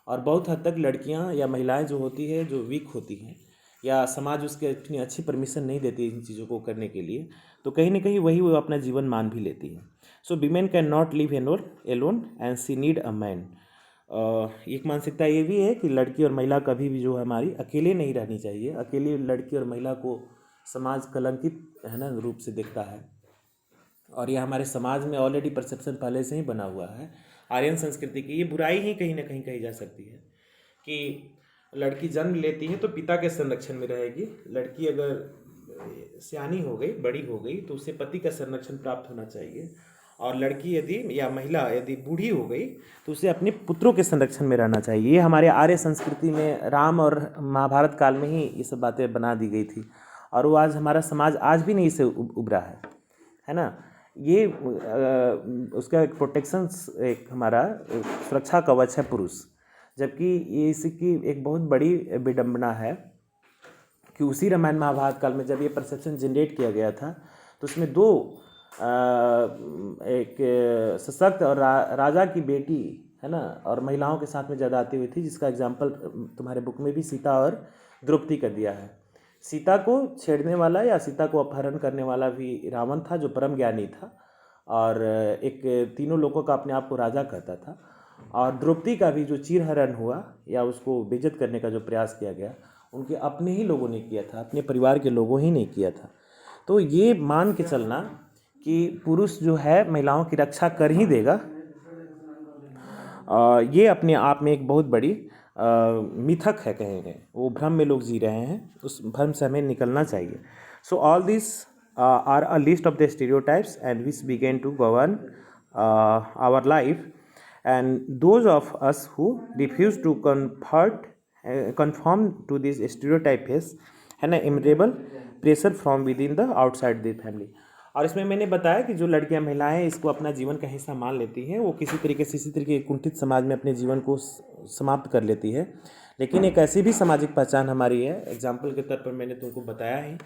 और बहुत हद तक लड़कियां या महिलाएं जो होती है, जो वीक होती हैं या समाज उसके इतनी अच्छी परमिशन नहीं देती इन चीज़ों को करने के लिए, तो कहीं ना कहीं वही वो अपना जीवन मान भी लेती हैं। So women can not live alone and she need a man. एक मानसिकता ये भी है कि लड़की और महिला कभी भी जो है हमारी अकेले नहीं रहनी चाहिए। अकेले लड़की और महिला को समाज कलंकित है ना रूप से देखता है, और यह हमारे समाज में ऑलरेडी परसेप्शन पहले से ही बना हुआ है। आर्यन संस्कृति की ये बुराई ही कहीं ना कहीं कही जा सकती है कि लड़की जन्म लेती है तो पिता के संरक्षण में रहेगी। लड़की अगर सियानी हो गई, बड़ी हो गई, तो उसे पति का संरक्षण प्राप्त होना चाहिए। और लड़की यदि या महिला यदि बूढ़ी हो गई तो उसे अपने पुत्रों के संरक्षण में रहना चाहिए। ये हमारे आर्य संस्कृति में राम और महाभारत काल में ही ये सब बातें बना दी गई थी, और वो आज हमारा समाज आज भी नहीं इससे उभरा है ना। ये उसका एक प्रोटेक्शन, एक हमारा सुरक्षा कवच है पुरुष, जबकि ये इसकी एक बहुत बड़ी विडंबना है कि उसी रामायण महाभारत काल में जब ये परसेप्शन जनरेट किया गया था तो उसमें दो एक सशक्त और राजा की बेटी है ना और महिलाओं के साथ में ज़्यादा आती हुई थी, जिसका एग्जाम्पल तुम्हारे बुक में भी सीता और द्रौपदी का दिया है। सीता को छेड़ने वाला या सीता को अपहरण करने वाला भी रावण था, जो परम ज्ञानी था और एक तीनों लोगों का अपने आप को राजा कहता था। और द्रौपदी का भी जो चीरहरण हुआ या उसको बेइज्जत करने का जो प्रयास किया गया, उनके अपने ही लोगों ने किया था, अपने परिवार के लोगों ही ने किया था। तो ये मान के चलना कि पुरुष जो है महिलाओं की रक्षा कर ही देगा, ये अपने आप में एक बहुत बड़ी मिथक है, कहेंगे वो भ्रम में लोग जी रहे हैं, उस भ्रम से हमें निकलना चाहिए। So all this are a list of the stereotypes and which begin to govern our life, and those of us who refuse to conform to these stereotypes है ना immeasurable pressure from within the outside the family. और इसमें मैंने बताया कि जो लड़कियां महिलाएं इसको अपना जीवन का हिस्सा मान लेती हैं, वो किसी तरीके से इसी तरीके के कुंठित समाज में अपने जीवन को समाप्त कर लेती है। लेकिन एक ऐसी भी सामाजिक पहचान हमारी है, एग्जाम्पल के तौर पर मैंने तुमको बताया है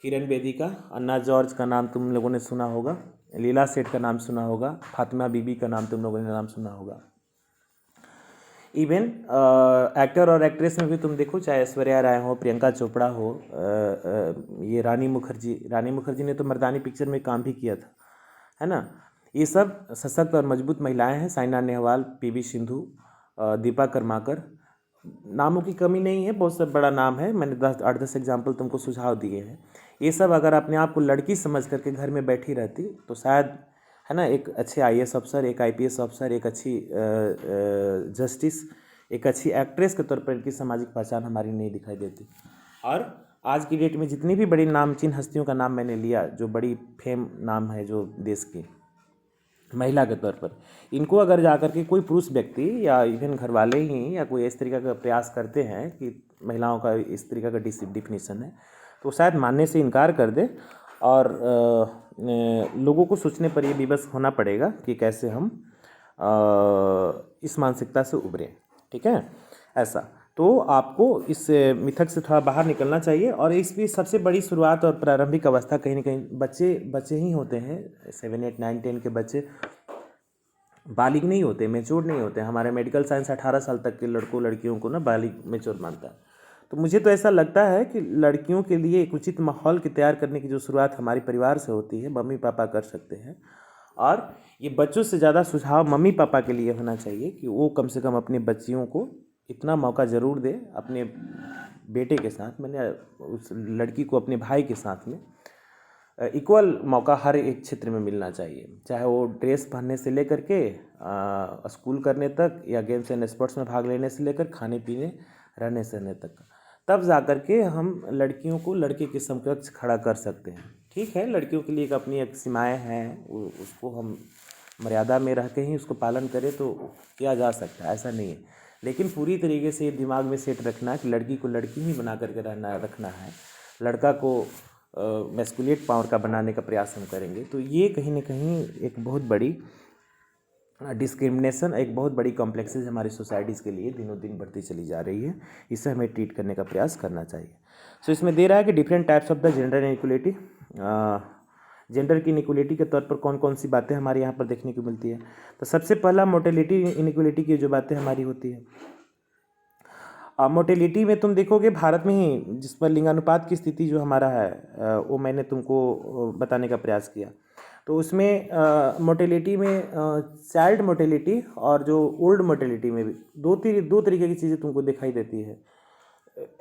किरण बेदी का, अन्ना जॉर्ज का नाम तुम लोगों ने सुना होगा, लीला सेठ का नाम सुना होगा, फातिमा बीबी का नाम तुम लोगों ने नाम सुना होगा। इवन एक्टर और एक्ट्रेस में भी तुम देखो, चाहे ऐश्वर्या राय हो, प्रियंका चोपड़ा हो, ये रानी मुखर्जी ने तो मर्दानी पिक्चर में काम भी किया था, है ना। ये सब सशक्त और मजबूत महिलाएं हैं। साइना नेहवाल, पीवी सिंधु, दीपा कर्माकर, नामों की कमी नहीं है, बहुत सब बड़ा नाम है। मैंने 8-10 एग्जाम्पल तुमको सुझाव दिए हैं। ये सब अगर अपने आप को लड़की समझ करके घर में बैठी रहती तो शायद है ना एक अच्छे आईएएस अफसर, एक आईपीएस अफसर, एक अच्छी जस्टिस, एक अच्छी एक्ट्रेस के तौर पर इनकी सामाजिक पहचान हमारी नहीं दिखाई देती। और आज की डेट में जितनी भी बड़ी नामचीन हस्तियों का नाम मैंने लिया, जो बड़ी फेम नाम है जो देश की महिला के तौर पर, इनको अगर जाकर के कोई पुरुष व्यक्ति या इवन घर वाले ही या कोई इस तरीके का प्रयास करते हैं कि महिलाओं का इस तरीके का डिफिनीसन है, तो शायद मानने से इनकार कर दे। और लोगों को सोचने पर ये विवश होना पड़ेगा कि कैसे हम इस मानसिकता से उभरें, ठीक है। ऐसा तो आपको इस मिथक से थोड़ा बाहर निकलना चाहिए। और इसकी सबसे बड़ी शुरुआत और प्रारंभिक अवस्था कहीं ना कहीं बच्चे ही होते हैं। 7, 8, 9, 10 के बच्चे बालिग नहीं होते, मेच्योर नहीं होते। हमारे मेडिकल साइंस 18 साल तक के लड़कियों को ना बालिग मेच्योर मानता है। तो मुझे तो ऐसा लगता है कि लड़कियों के लिए एक उचित माहौल की तैयार करने की जो शुरुआत हमारे परिवार से होती है, मम्मी पापा कर सकते हैं। और ये बच्चों से ज़्यादा सुझाव मम्मी पापा के लिए होना चाहिए कि वो कम से कम अपने बच्चियों को इतना मौका ज़रूर दे, अपने बेटे के साथ, मैंने उस लड़की को अपने भाई के साथ में इक्वल मौका हर एक क्षेत्र में मिलना चाहिए। चाहे वो ड्रेस पहनने से लेकर के स्कूल करने तक, या गेम्स एंड स्पोर्ट्स में भाग लेने से लेकर खाने पीने, रहने सहने तक। तब जा कर के हम लड़कियों को लड़के के समकक्ष खड़ा कर सकते हैं। ठीक है, लड़कियों के लिए एक अपनी एक सीमाएँ हैं, उसको हम मर्यादा में रह के ही उसको पालन करें तो किया जा सकता है, ऐसा नहीं है। लेकिन पूरी तरीके से दिमाग में सेट रखना कि लड़की को लड़की ही बना करके रखना है, लड़का को मैस्कुलेट पावर का बनाने का प्रयास हम करेंगे, तो ये कहीं ना कहीं एक बहुत बड़ी डिस्क्रिमिनेशन एक बहुत बड़ी कॉम्प्लेक्सेस हमारी सोसाइटीज़ के लिए दिनों दिन बढ़ती चली जा रही है। इसे हमें ट्रीट करने का प्रयास करना चाहिए। सो इसमें दे रहा है कि different types of the gender inequality. Gender की इनइक्वलिटी के तौर पर कौन कौन सी बातें हमारे यहाँ पर देखने को मिलती है। तो सबसे पहला मोर्टेलिटी इनइक्वलिटी की जो बातें हमारी होती है, मोर्टेलिटी में तुम देखोगे भारत में ही जिस पर लिंगानुपात की स्थिति जो हमारा है वो मैंने तुमको बताने का प्रयास किया। तो उसमें मोर्टेलिटी में चाइल्ड मोर्टेलिटी और जो ओल्ड मोर्टेलिटी में भी दो तरीके की चीज़ें तुमको दिखाई देती है।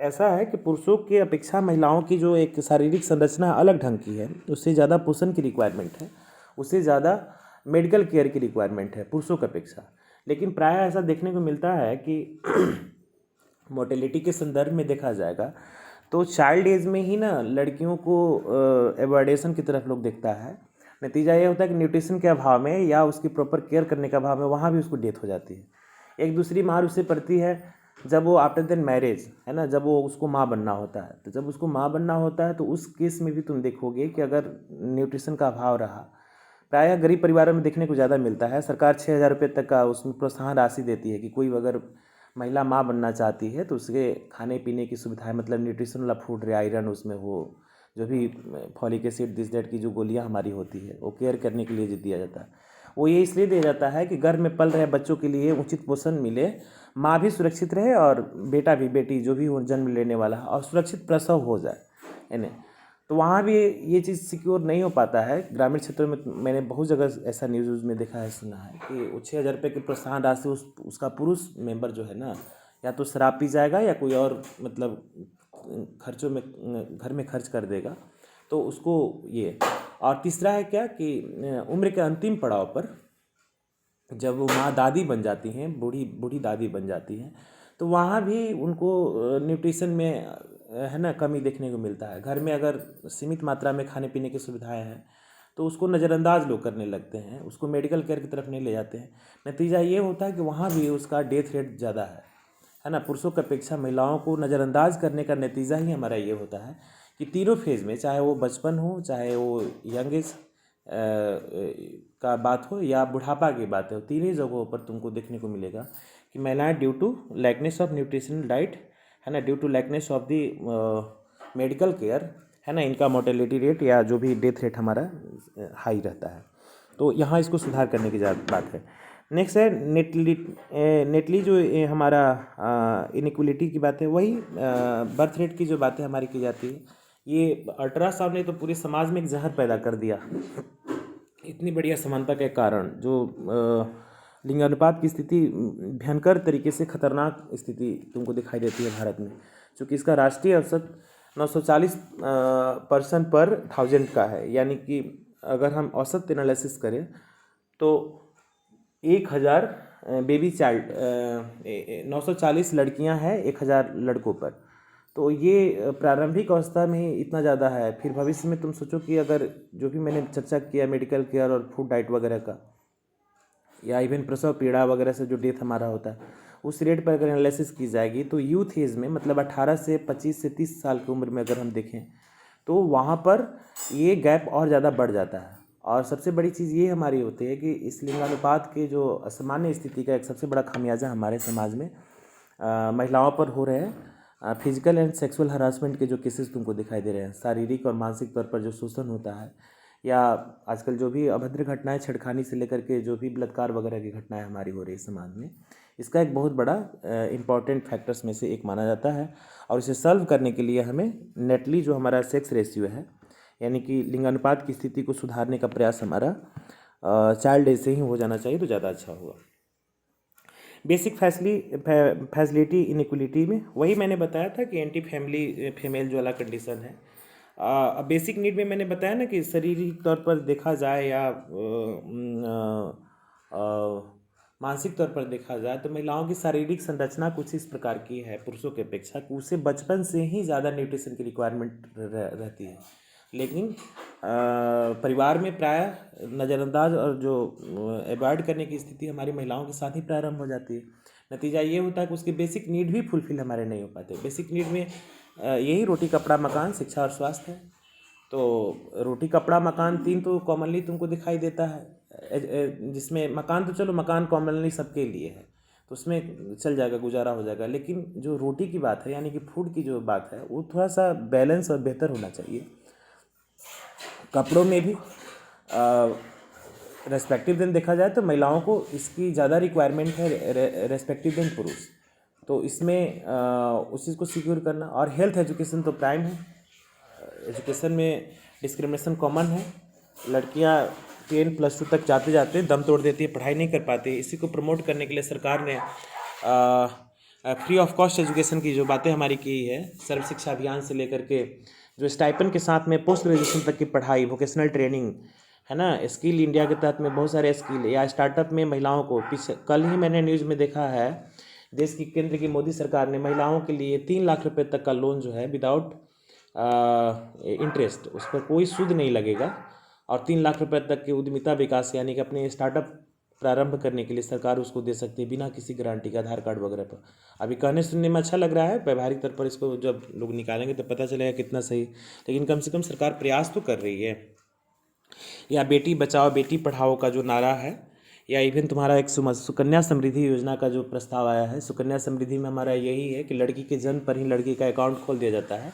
ऐसा है कि पुरुषों की अपेक्षा महिलाओं की जो एक शारीरिक संरचना अलग ढंग की है, उससे ज़्यादा पोषण की रिक्वायरमेंट है, उससे ज़्यादा मेडिकल केयर की रिक्वायरमेंट है पुरुषों की अपेक्षा। लेकिन प्रायः ऐसा देखने को मिलता है कि मोर्टेलिटी के संदर्भ में देखा जाएगा तो चाइल्ड एज में ही ना लड़कियों को एवॉर्डेशन की तरफ लोग देखता है। नतीजा ये होता है कि न्यूट्रिशन के अभाव में या उसकी प्रॉपर केयर करने के अभाव में वहाँ भी उसको डेथ हो जाती है। एक दूसरी मार उससे पड़ती है जब वो आफ्टर देन मैरिज है ना, जब वो उसको माँ बनना होता है। तो जब उसको माँ बनना होता है तो उस केस में भी तुम देखोगे कि अगर न्यूट्रिशन का अभाव रहा, प्रायः गरीब परिवारों में देखने को ज़्यादा मिलता है। सरकार 6,000 रुपये तक का उसमें प्रोत्साहन राशि देती है कि कोई अगर महिला माँ बनना चाहती है तो उसके खाने पीने की सुविधाएं, मतलब न्यूट्रिशन वाला फूड रहे, आयरन उसमें हो, जो भी फॉलिक एसिड दिस दैट की जो गोलियां हमारी होती है वो केयर करने के लिए जो दिया जाता है, वो ये इसलिए दिया जाता है कि घर में पल रहे बच्चों के लिए उचित पोषण मिले, माँ भी सुरक्षित रहे और बेटा भी, बेटी जो भी हो जन्म लेने वाला है, और सुरक्षित प्रसव हो जाए यानी। तो वहाँ भी ये चीज़ सिक्योर नहीं हो पाता है। ग्रामीण क्षेत्रों में मैंने बहुत जगह ऐसा न्यूज़ में देखा है, सुना है कि वो 6,000 रुपये की प्रोत्साहन राशि उसका पुरुष मेंबर जो है ना, या तो शराब पी जाएगा या कोई और मतलब खर्चों में घर में खर्च कर देगा, तो उसको ये। और तीसरा है क्या कि उम्र के अंतिम पड़ाव पर जब वो माँ दादी बन जाती हैं, बूढ़ी दादी बन जाती हैं, तो वहाँ भी उनको न्यूट्रिशन में है ना कमी देखने को मिलता है। घर में अगर सीमित मात्रा में खाने पीने की सुविधाएं हैं तो उसको नज़रअंदाज लोग करने लगते हैं, उसको मेडिकल केयर की तरफ नहीं ले जाते हैं। नतीजा ये होता है कि वहाँ भी उसका डेथ रेट ज़्यादा है ना। पुरुषों की अपेक्षा महिलाओं को नज़रअंदाज करने का नतीजा ही हमारा ये होता है कि तीनों फेज़ में, चाहे वो बचपन हो, चाहे वो यंग एज का बात हो या बुढ़ापा की बात हो, तीनों जगहों पर तुमको देखने को मिलेगा कि महिलाएं due to lackness of nutritional diet है ना, due to lackness of the medical care है ना, इनका मोर्टेलिटी रेट या जो भी डेथ रेट हमारा हाई रहता है। तो यहाँ इसको सुधार करने की बात है। नेक्स्ट है नेटली जो हमारा इनइक्वलिटी की बात है, वही बर्थ रेट की जो बातें हमारी की जाती है। ये अल्ट्रासाउंड ने तो पूरे समाज में एक जहर पैदा कर दिया। इतनी बड़ी असमानता के कारण जो लिंगानुपात की स्थिति भयंकर तरीके से खतरनाक स्थिति तुमको दिखाई देती है भारत में, क्योंकि इसका राष्ट्रीय औसत 940 पर्सन पर 1000 का है। यानी कि अगर हम औसत एनालिसिस करें तो 1000 बेबी चाइल्ड 940 लड़कियां हैं 1000 लड़कों पर। तो ये प्रारंभिक अवस्था में ही इतना ज़्यादा है। फिर भविष्य में तुम सोचो कि अगर जो भी मैंने चर्चा किया मेडिकल केयर और फूड डाइट वगैरह का, या इवन प्रसव पीड़ा वगैरह से जो डेथ हमारा होता है, उस रेट पर अगर एनालिसिस की जाएगी तो यूथ एज में, मतलब 18 से 25 से 30 साल की उम्र में अगर हम देखें तो वहाँ पर ये गैप और ज़्यादा बढ़ जाता है। और सबसे बड़ी चीज़ ये हमारी होती है कि इस लिंगानुपात के जो असामान्य स्थिति का एक सबसे बड़ा खामियाजा हमारे समाज में महिलाओं पर हो रहे हैं। फिजिकल एंड सेक्सुअल हरासमेंट के जो केसेस तुमको दिखाई दे रहे हैं, शारीरिक और मानसिक तौर पर जो शोषण होता है, या आजकल जो भी अभद्र घटनाएं, छेड़खानी से लेकर के जो भी बलात्कार वगैरह की घटनाएं हमारी हो रही है समाज में, इसका एक बहुत बड़ा इम्पॉर्टेंट फैक्टर्स में से एक माना जाता है। और इसे सॉल्व करने के लिए हमें नेटली जो हमारा सेक्स रेशियो है, यानी कि लिंगानुपात की स्थिति को सुधारने का प्रयास हमारा चाइल्ड एज से ही हो जाना चाहिए तो ज़्यादा अच्छा होगा। बेसिक फैसिलिटी इनइक्वलिटी में वही मैंने बताया था कि एंटी फैमिली फीमेल जो वाला कंडीशन है। बेसिक नीड में मैंने बताया ना कि शारीरिक तौर पर देखा जाए या मानसिक तौर पर देखा जाए तो महिलाओं की शारीरिक संरचना कुछ इस प्रकार की है पुरुषों की अपेक्षा कि उसे बचपन से ही ज़्यादा न्यूट्रिशन की रिक्वायरमेंट रहती है। लेकिन परिवार में प्रायः नज़रअंदाज और जो अवॉइड करने की स्थिति हमारी महिलाओं के साथ ही प्रारंभ हो जाती है। नतीजा ये होता है कि उसके बेसिक नीड भी फुलफिल हमारे नहीं हो पाते। बेसिक नीड में यही रोटी कपड़ा मकान शिक्षा और स्वास्थ्य है। तो रोटी कपड़ा मकान 3 तो कॉमनली तुमको दिखाई देता है। जिसमें मकान तो चलो मकान कॉमनली सबके लिए है, तो उसमें चल जाएगा, गुजारा हो जाएगा, लेकिन जो रोटी की बात है यानी कि फूड की जो बात है वो थोड़ा सा बैलेंस और बेहतर होना चाहिए। कपड़ों में भी रेस्पेक्टिव देन देखा जाए तो महिलाओं को इसकी ज़्यादा रिक्वायरमेंट है रेस्पेक्टिव देन पुरुष, तो इसमें उस चीज़ को सिक्योर करना। और हेल्थ एजुकेशन तो प्राइम है, एजुकेशन में डिस्क्रिमिनेशन कॉमन है। लड़कियां 10+2 तक जाते जाते दम तोड़ देती है, पढ़ाई नहीं कर पाती। इसी को प्रमोट करने के लिए सरकार ने फ्री ऑफ कॉस्ट एजुकेशन की जो बातें हमारी की है, सर्व शिक्षा अभियान से लेकर के जो स्टाइपेंड के साथ में पोस्ट ग्रेजुएशन तक की पढ़ाई, वोकेशनल ट्रेनिंग है ना, स्किल इंडिया के तहत में बहुत सारे स्किल या स्टार्टअप में महिलाओं को, पीछे कल ही मैंने न्यूज़ में देखा है, देश की केंद्र की मोदी सरकार ने महिलाओं के लिए 3 लाख रुपए तक का लोन जो है विदाउट इंटरेस्ट, उस पर कोई सूद नहीं लगेगा, और 3 लाख रुपए तक के उद्यमिता विकास यानी कि अपने स्टार्टअप प्रारंभ करने के लिए सरकार उसको दे सकती है बिना किसी गारंटी के, आधार कार्ड वगैरह पर। अभी कहने सुनने में अच्छा लग रहा है, व्यवहारिक तौर पर इसको जब लोग निकालेंगे तो पता चलेगा कितना सही, लेकिन कम से कम सरकार प्रयास तो कर रही है। या बेटी बचाओ बेटी पढ़ाओ का जो नारा है, या इवन तुम्हारा एक सुकन्या समृद्धि योजना का जो प्रस्ताव आया है, सुकन्या समृद्धि में हमारा यही है कि लड़की के जन्म पर ही लड़की का अकाउंट खोल दिया जाता है,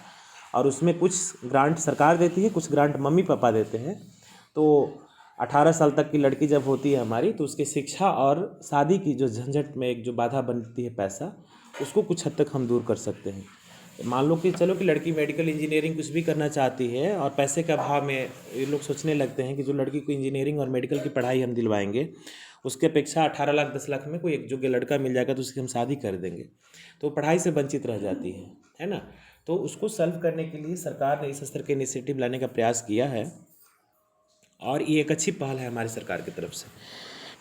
और उसमें कुछ ग्रांट सरकार देती है, कुछ ग्रांट मम्मी पापा देते हैं। तो 18 साल तक की लड़की जब होती है हमारी, तो उसकी शिक्षा और शादी की जो झंझट में एक जो बाधा बनती है पैसा, उसको कुछ हद तक हम दूर कर सकते हैं। मान लो कि चलो कि लड़की मेडिकल इंजीनियरिंग कुछ भी करना चाहती है, और पैसे के अभाव में ये लोग सोचने लगते हैं कि जो लड़की को इंजीनियरिंग और मेडिकल की पढ़ाई हम दिलवाएंगे, उसके अपेक्षा 18 लाख 10 लाख में कोई एक योग्य लड़का मिल जाएगा तो उसकी हम शादी कर देंगे, तो पढ़ाई से वंचित रह जाती है ना। तो उसको सॉल्व करने के लिए सरकार ने इस स्तर के इनिशिएटिव लाने का प्रयास किया है, और ये एक अच्छी पहल है हमारी सरकार की तरफ से।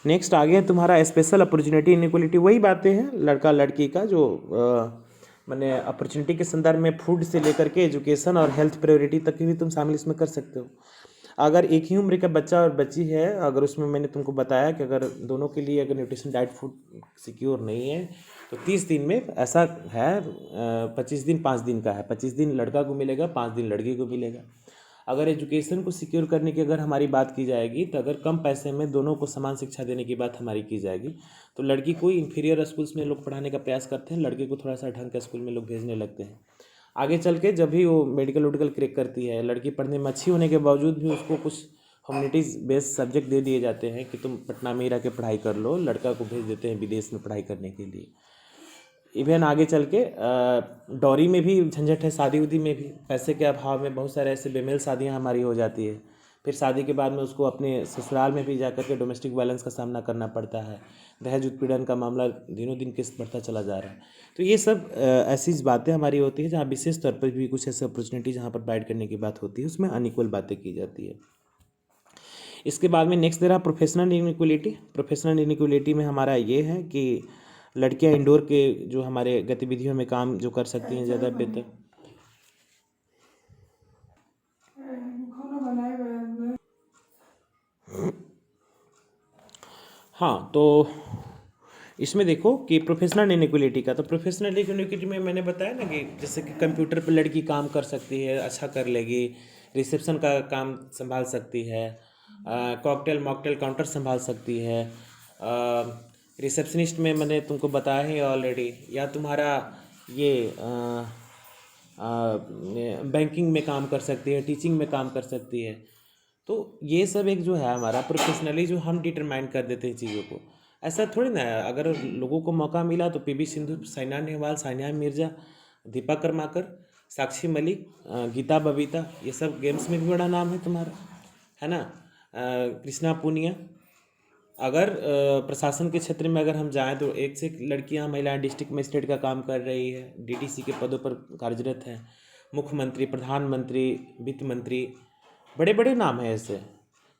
नेक्स्ट आ गया तुम्हारा स्पेशल अपॉर्चुनिटी इनइक्वलिटी। वही बातें हैं लड़का लड़की का जो मैंने अपॉर्चुनिटी के संदर्भ में फूड से लेकर के एजुकेशन और हेल्थ प्रायोरिटी तक की भी तुम शामिल इसमें कर सकते हो। अगर एक ही उम्र का बच्चा और बच्ची है, अगर उसमें मैंने तुमको बताया कि अगर दोनों के लिए अगर न्यूट्रिशन डाइट फूड सिक्योर नहीं है, तो 30 दिन में ऐसा है, 25 दिन 5 दिन का है, 25 दिन लड़का को मिलेगा, 5 दिन लड़की को मिलेगा। अगर एजुकेशन को सिक्योर करने की अगर हमारी बात की जाएगी, तो अगर कम पैसे में दोनों को समान शिक्षा देने की बात हमारी की जाएगी, तो लड़की को इन्फीरियर स्कूल्स में लोग पढ़ाने का प्रयास करते हैं, लड़के को थोड़ा सा ढंग का स्कूल में लोग भेजने लगते हैं। आगे चल के जब भी वो मेडिकल वोडिकल क्रैक करती है, लड़की पढ़ने में अच्छी होने के बावजूद भी उसको कुछ ह्यूमैनिटीज़ बेस्ड सब्जेक्ट दे दिए जाते हैं कि तुम पटना में ही रह के पढ़ाई कर लो, लड़का को भेज देते हैं विदेश में पढ़ाई करने के लिए। इवन आगे चल के डॉरी में भी झंझट है, शादी उदी में भी पैसे के अभाव में बहुत सारे ऐसे बेमेल शादियां हमारी हो जाती है, फिर शादी के बाद में उसको अपने ससुराल में भी जाकर के डोमेस्टिक वायलेंस का सामना करना पड़ता है, दहेज उत्पीड़न का मामला दिनों दिन किस्त बढ़ता चला जा रहा है। तो ये सब ऐसी बातें हमारी होती है जहाँ विशेष तौर पर भी कुछ ऐसे अपॉर्चुनिटी जहाँ पर प्रोवाइड करने की बात होती है, उसमें अनइक्वल बातें की जाती है। इसके बाद में नेक्स्ट दे रहा प्रोफेशनल इनइक्वलिटी। प्रोफेशनल इनइक्वलिटी में हमारा ये है कि लड़कियां इंडोर के जो हमारे गतिविधियों में काम जो कर सकती हैं ज़्यादा बेहतर। हाँ, तो इसमें देखो कि प्रोफेशनल इनइक्वलिटी का, तो प्रोफेशनल इनइक्वलिटी में मैंने बताया ना कि जैसे कि कंप्यूटर पर लड़की काम कर सकती है, अच्छा कर लेगी, रिसेप्शन का काम संभाल सकती है, कॉकटेल मॉकटेल काउंटर संभाल सकती है, रिसेप्शनिस्ट में मैंने तुमको बताया ही ऑलरेडी, या तुम्हारा ये बैंकिंग में काम कर सकती है, टीचिंग में काम कर सकती है। तो ये सब एक जो है हमारा प्रोफेशनली जो हम डिटरमाइन कर देते हैं चीज़ों को, ऐसा थोड़ी ना है। अगर लोगों को मौका मिला तो पीवी सिंधु, साइना नेहवाल, सानिया मिर्जा, दीपा कर्माकर, साक्षी मलिक, गीता बबीता, ये सब गेम्स में भी बड़ा नाम है तुम्हारा, है ना, कृष्णा पूनिया। अगर प्रशासन के क्षेत्र में अगर हम जाएं तो एक से एक लड़कियां महिलाएं डिस्ट्रिक्ट मजिस्ट्रेट का काम कर रही है, डीटीसी के पदों पर कार्यरत हैं, मुख्यमंत्री, प्रधानमंत्री, वित्त मंत्री, बड़े बड़े नाम हैं ऐसे।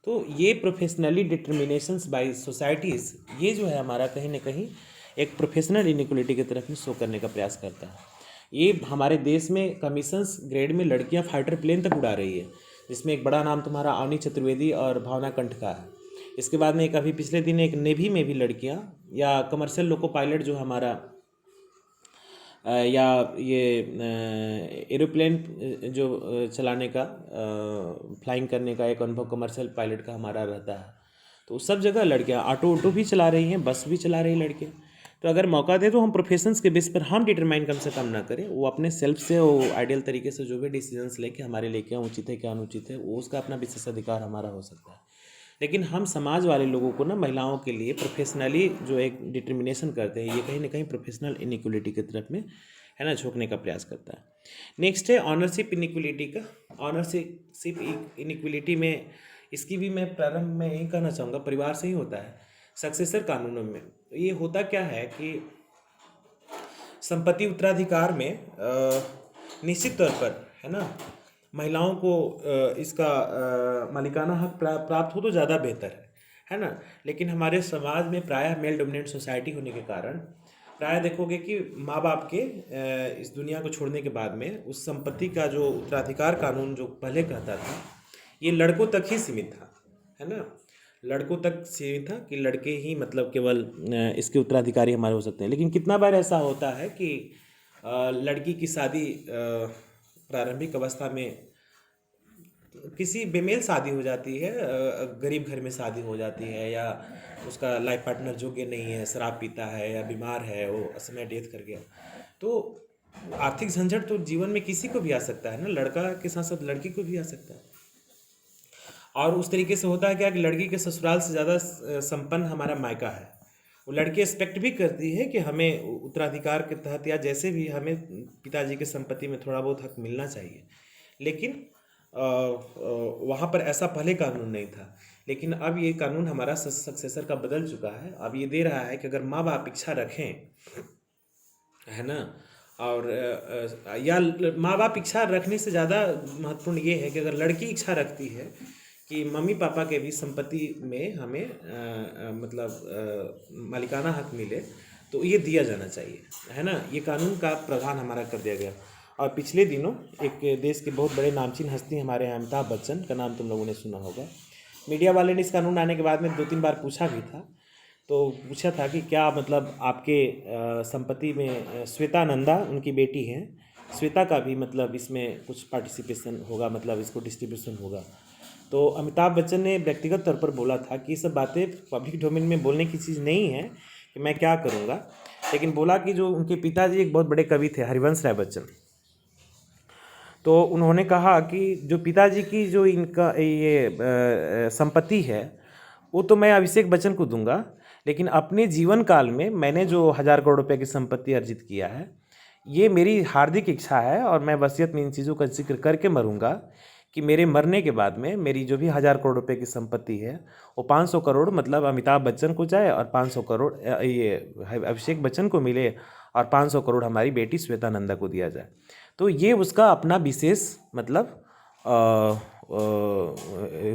तो ये प्रोफेशनली डिटर्मिनेशंस बाय सोसाइटीज़, ये जो है हमारा कहीं ना कहीं एक प्रोफेशनल इनइक्वलिटी की तरफ में शो करने का प्रयास करता है। ये हमारे देश में कमीशंस ग्रेड में लड़कियां फाइटर प्लेन तक उड़ा रही है, जिसमें एक बड़ा नाम तुम्हारा अवनी चतुर्वेदी और भावना कंठ का है। इसके बाद में एक अभी पिछले दिन एक नेवी में भी लड़कियां, या कमर्शियल लोको पायलट जो हमारा या ये एरोप्लेन जो चलाने का, फ्लाइंग करने का एक अनुभव कमर्शियल पायलट का हमारा रहता है। तो सब जगह लड़कियाँ ऑटो भी चला रही हैं, बस भी चला रही लड़कियाँ। तो अगर मौका दे तो हम प्रोफेशंस के बेस पर हम डिटरमाइन कम से कम ना करें, वो अपने सेल्फ से वो आइडियल तरीके से जो भी डिसीजंस लेके हमारे लिए क्या उचित है क्या अनुचित है, वो उसका अपना विशेषाधिकार हमारा हो सकता है। लेकिन हम समाज वाले लोगों को ना महिलाओं के लिए प्रोफेशनली जो एक डिटर्मिनेशन करते हैं, ये कहीं ना कहीं प्रोफेशनल इनइक्वलिटी की तरफ में है ना झोंकने का प्रयास करता है। नेक्स्ट है ऑनरशिप इनइक्वलिटी का। ऑनरशिप इनइक्वलिटी में इसकी भी मैं प्रारंभ में यही कहना चाहूँगा, परिवार से ही होता है। सक्सेसर कानूनों में ये होता क्या है कि संपत्ति उत्तराधिकार में निश्चित तौर पर है ना महिलाओं को इसका मालिकाना हक प्राप्त हो तो ज़्यादा बेहतर है ना। लेकिन हमारे समाज में प्रायः मेल डोमिनेंट सोसाइटी होने के कारण प्रायः देखोगे कि माँ बाप के इस दुनिया को छोड़ने के बाद में उस संपत्ति का जो उत्तराधिकार कानून जो पहले कहता था, ये लड़कों तक ही सीमित था, है ना। लड़कों तक सीमित था कि लड़के ही मतलब केवल इसके उत्तराधिकारी हमारे हो सकते हैं। लेकिन कितना बार ऐसा होता है कि लड़की की शादी प्रारंभिक अवस्था में किसी बेमेल शादी हो जाती है, गरीब घर में शादी हो जाती है, या उसका लाइफ पार्टनर योग्य नहीं है, शराब पीता है या बीमार है, वो असमय डेथ कर गया, तो आर्थिक झंझट तो जीवन में किसी को भी आ सकता है ना, लड़का के साथ साथ लड़की को भी आ सकता है। और उस तरीके से होता है क्या कि लड़की के ससुराल से ज़्यादा संपन्न हमारा मायका है। वो लड़की एक्सपेक्ट भी करती है कि हमें उत्तराधिकार के तहत या जैसे भी हमें पिताजी के संपत्ति में थोड़ा बहुत हक मिलना चाहिए। लेकिन वहाँ पर ऐसा पहले कानून नहीं था, लेकिन अब ये कानून हमारा सक्सेसर का बदल चुका है। अब ये दे रहा है कि अगर माँ बाप इच्छा रखें, है ना, और या माँ बाप इच्छा रखने से ज़्यादा महत्वपूर्ण ये है कि अगर लड़की इच्छा रखती है कि मम्मी पापा के भी संपत्ति में हमें मालिकाना हक मिले, तो ये दिया जाना चाहिए, है ना। ये कानून का प्रावधान हमारा कर दिया गया। और पिछले दिनों एक देश के बहुत बड़े नामचीन हस्ती हमारे यहाँ अमिताभ बच्चन का नाम तुम लोगों ने सुना होगा। मीडिया वाले ने इस कानून आने के बाद में 2-3 बार पूछा भी था, तो पूछा था कि क्या मतलब आपके संपत्ति में श्वेता नंदा उनकी बेटी हैं, श्वेता का भी मतलब इसमें कुछ पार्टिसिपेशन होगा, मतलब इसको डिस्ट्रीब्यूशन होगा। तो अमिताभ बच्चन ने व्यक्तिगत तौर पर बोला था कि ये सब बातें पब्लिक डोमेन में बोलने की चीज़ नहीं है कि मैं क्या करूँगा, लेकिन बोला कि जो उनके पिताजी एक बहुत बड़े कवि थे, हरिवंश राय बच्चन, तो उन्होंने कहा कि जो पिताजी की जो इनका ये संपत्ति है वो तो मैं अभिषेक बच्चन को दूंगा, लेकिन अपने जीवन काल में मैंने जो 1000 करोड़ रुपए की संपत्ति अर्जित किया है, ये मेरी हार्दिक इच्छा है और मैं वसीयत में इन चीज़ों का जिक्र करके मरूंगा कि मेरे मरने के बाद में मेरी जो भी 1000 करोड़ रुपए की संपत्ति है वो 500 करोड़ मतलब अमिताभ बच्चन को जाए और 500 करोड़ ये अभिषेक बच्चन को मिले और 500 करोड़ हमारी बेटी श्वेता नंदा को दिया जाए। तो ये उसका अपना विशेष मतलब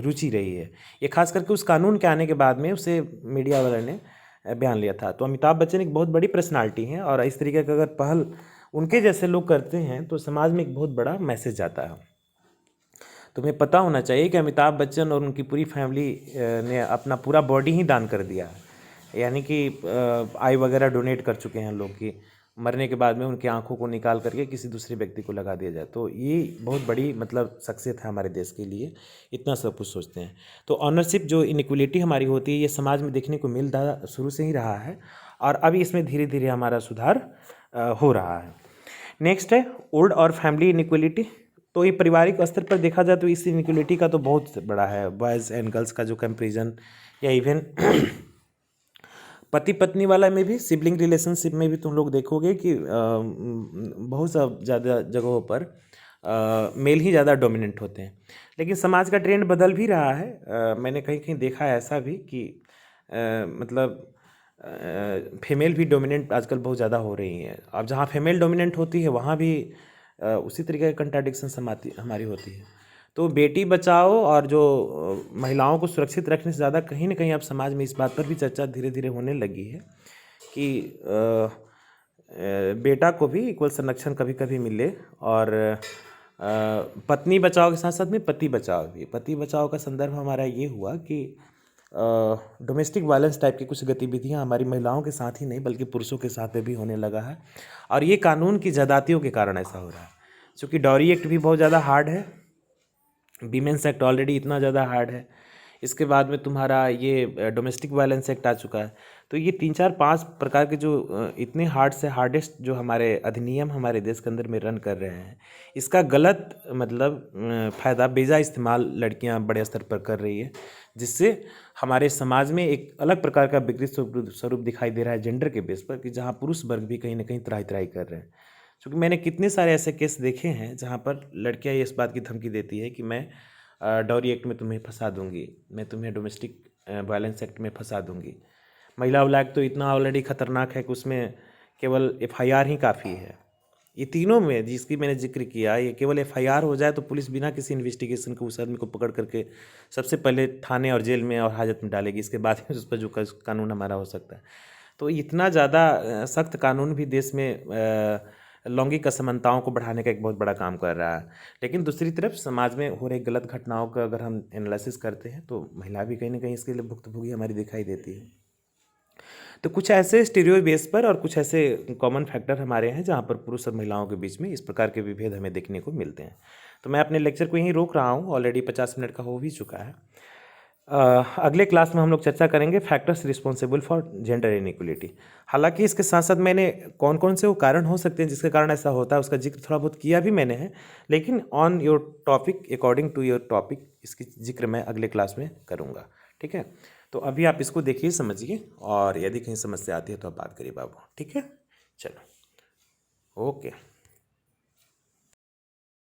रुचि रही है। ये खास करके उस कानून के आने के बाद में उसे मीडिया वाले ने बयान लिया था। तो अमिताभ बच्चन एक बहुत बड़ी पर्सनालिटी हैं और इस तरीके का अगर पहल उनके जैसे लोग करते हैं तो समाज में एक बहुत बड़ा मैसेज जाता है। तुम्हें पता होना चाहिए कि अमिताभ बच्चन और उनकी पूरी फैमिली ने अपना पूरा बॉडी ही दान कर दिया है, यानी कि आई वगैरह डोनेट कर चुके हैं लोग की मरने के बाद में उनकी आंखों को निकाल करके किसी दूसरे व्यक्ति को लगा दिया जाए। तो ये बहुत बड़ी मतलब सक्सेस है हमारे देश के लिए, इतना सब कुछ सोचते हैं। तो ऑनरशिप जो इनइक्वलिटी हमारी होती है ये समाज में देखने को मिल रहा शुरू से ही रहा है और अभी इसमें धीरे धीरे हमारा सुधार हो रहा है। नेक्स्ट है ओल्ड और फैमिली इनइक्वलिटी। तो ये पारिवारिक स्तर पर देखा जाए तो इस इनइक्वलिटी का तो बहुत बड़ा है। बॉयज़ एंड गर्ल्स का जो कंपेरिजन या इवन पति पत्नी वाला में भी, सिबलिंग रिलेशनशिप में भी तुम लोग देखोगे कि बहुत ज़्यादा जगहों पर मेल ही ज़्यादा डोमिनेंट होते हैं। लेकिन समाज का ट्रेंड बदल भी रहा है। मैंने कहीं कहीं देखा है ऐसा भी कि फीमेल भी डोमिनेंट आजकल बहुत ज़्यादा हो रही हैं। अब जहाँ फीमेल डोमिनेंट होती है वहाँ भी उसी तरीके की कंट्राडिक्शन हमारी होती है। तो बेटी बचाओ और जो महिलाओं को सुरक्षित रखने से ज़्यादा कहीं ना कहीं अब समाज में इस बात पर भी चर्चा धीरे धीरे होने लगी है कि बेटा को भी इक्वल संरक्षण कभी कभी मिले। और पत्नी बचाओ के साथ साथ में पति बचाओ भी। पति बचाओ का संदर्भ हमारा ये हुआ कि डोमेस्टिक वायलेंस टाइप की कुछ गतिविधियां हमारी महिलाओं के साथ ही नहीं बल्कि पुरुषों के साथ में भी होने लगा है और ये कानून की ज़्यादतियों के कारण ऐसा हो रहा है। क्योंकि डॉरी एक्ट भी बहुत ज़्यादा हार्ड है, वीमेंस एक्ट ऑलरेडी इतना ज़्यादा हार्ड है, इसके बाद में तुम्हारा ये डोमेस्टिक वायलेंस एक्ट आ चुका है। तो ये 3 4 5 प्रकार के जो इतने हार्ड से हार्डेस्ट जो हमारे अधिनियम हमारे देश के अंदर में रन कर रहे हैं, इसका गलत मतलब फ़ायदा बेजा इस्तेमाल लड़कियां बड़े स्तर पर कर रही है, जिससे हमारे समाज में एक अलग प्रकार का विकृत स्वरूप दिखाई दे रहा है जेंडर के बेस पर, कि जहाँ पुरुष वर्ग भी कहीं ना कहीं त्राही त्राही कर रहे हैं। क्योंकि मैंने कितने सारे ऐसे केस देखे हैं जहाँ पर लड़कियाँ इस बात की धमकी देती है कि मैं डॉरी एक्ट में तुम्हें फंसा दूंगी, मैं तुम्हें डोमेस्टिक वायलेंस एक्ट में फंसा दूंगी। महिला वाला एक्ट तो इतना ऑलरेडी खतरनाक है कि उसमें केवल एफआईआर ही काफ़ी है। ये तीनों में जिसकी मैंने जिक्र किया, ये केवल एफआईआर हो जाए तो पुलिस बिना किसी इन्वेस्टिगेशन के उस आदमी को पकड़ करके सबसे पहले थाने और जेल में और हाजत में डालेगी, इसके बाद ही उस पर जो कानून हमारा हो सकता है। तो इतना ज़्यादा सख्त कानून भी देश में लैंगिक असमानताओं को बढ़ाने का एक बहुत बड़ा काम कर रहा है। लेकिन दूसरी तरफ समाज में हो रही गलत घटनाओं का अगर हम एनालिसिस करते हैं तो महिला भी कहीं ना कहीं इसके लिए भुक्तभोगी हमारी दिखाई देती है। तो कुछ ऐसे स्टीरियो बेस पर और कुछ ऐसे कॉमन फैक्टर हमारे हैं जहाँ पर पुरुष और महिलाओं के बीच में इस प्रकार के विभेद हमें देखने को मिलते हैं। तो मैं अपने लेक्चर को यहीं रोक रहा हूँ, ऑलरेडी 50 मिनट का हो भी चुका है। अगले क्लास में हम लोग चर्चा करेंगे factors responsible for gender inequality. हालांकि इसके साथ साथ मैंने कौन कौन से वो कारण हो सकते हैं जिसके कारण ऐसा होता है उसका जिक्र थोड़ा बहुत किया भी मैंने है, लेकिन on your topic according to your topic इसकी जिक्र मैं अगले क्लास में करूँगा। ठीक है, तो अभी आप इसको देखिए, समझिए, और यदि कहीं समस्या आती है तो आप बात करिए बाबू। ठीक है, चलो, ओके।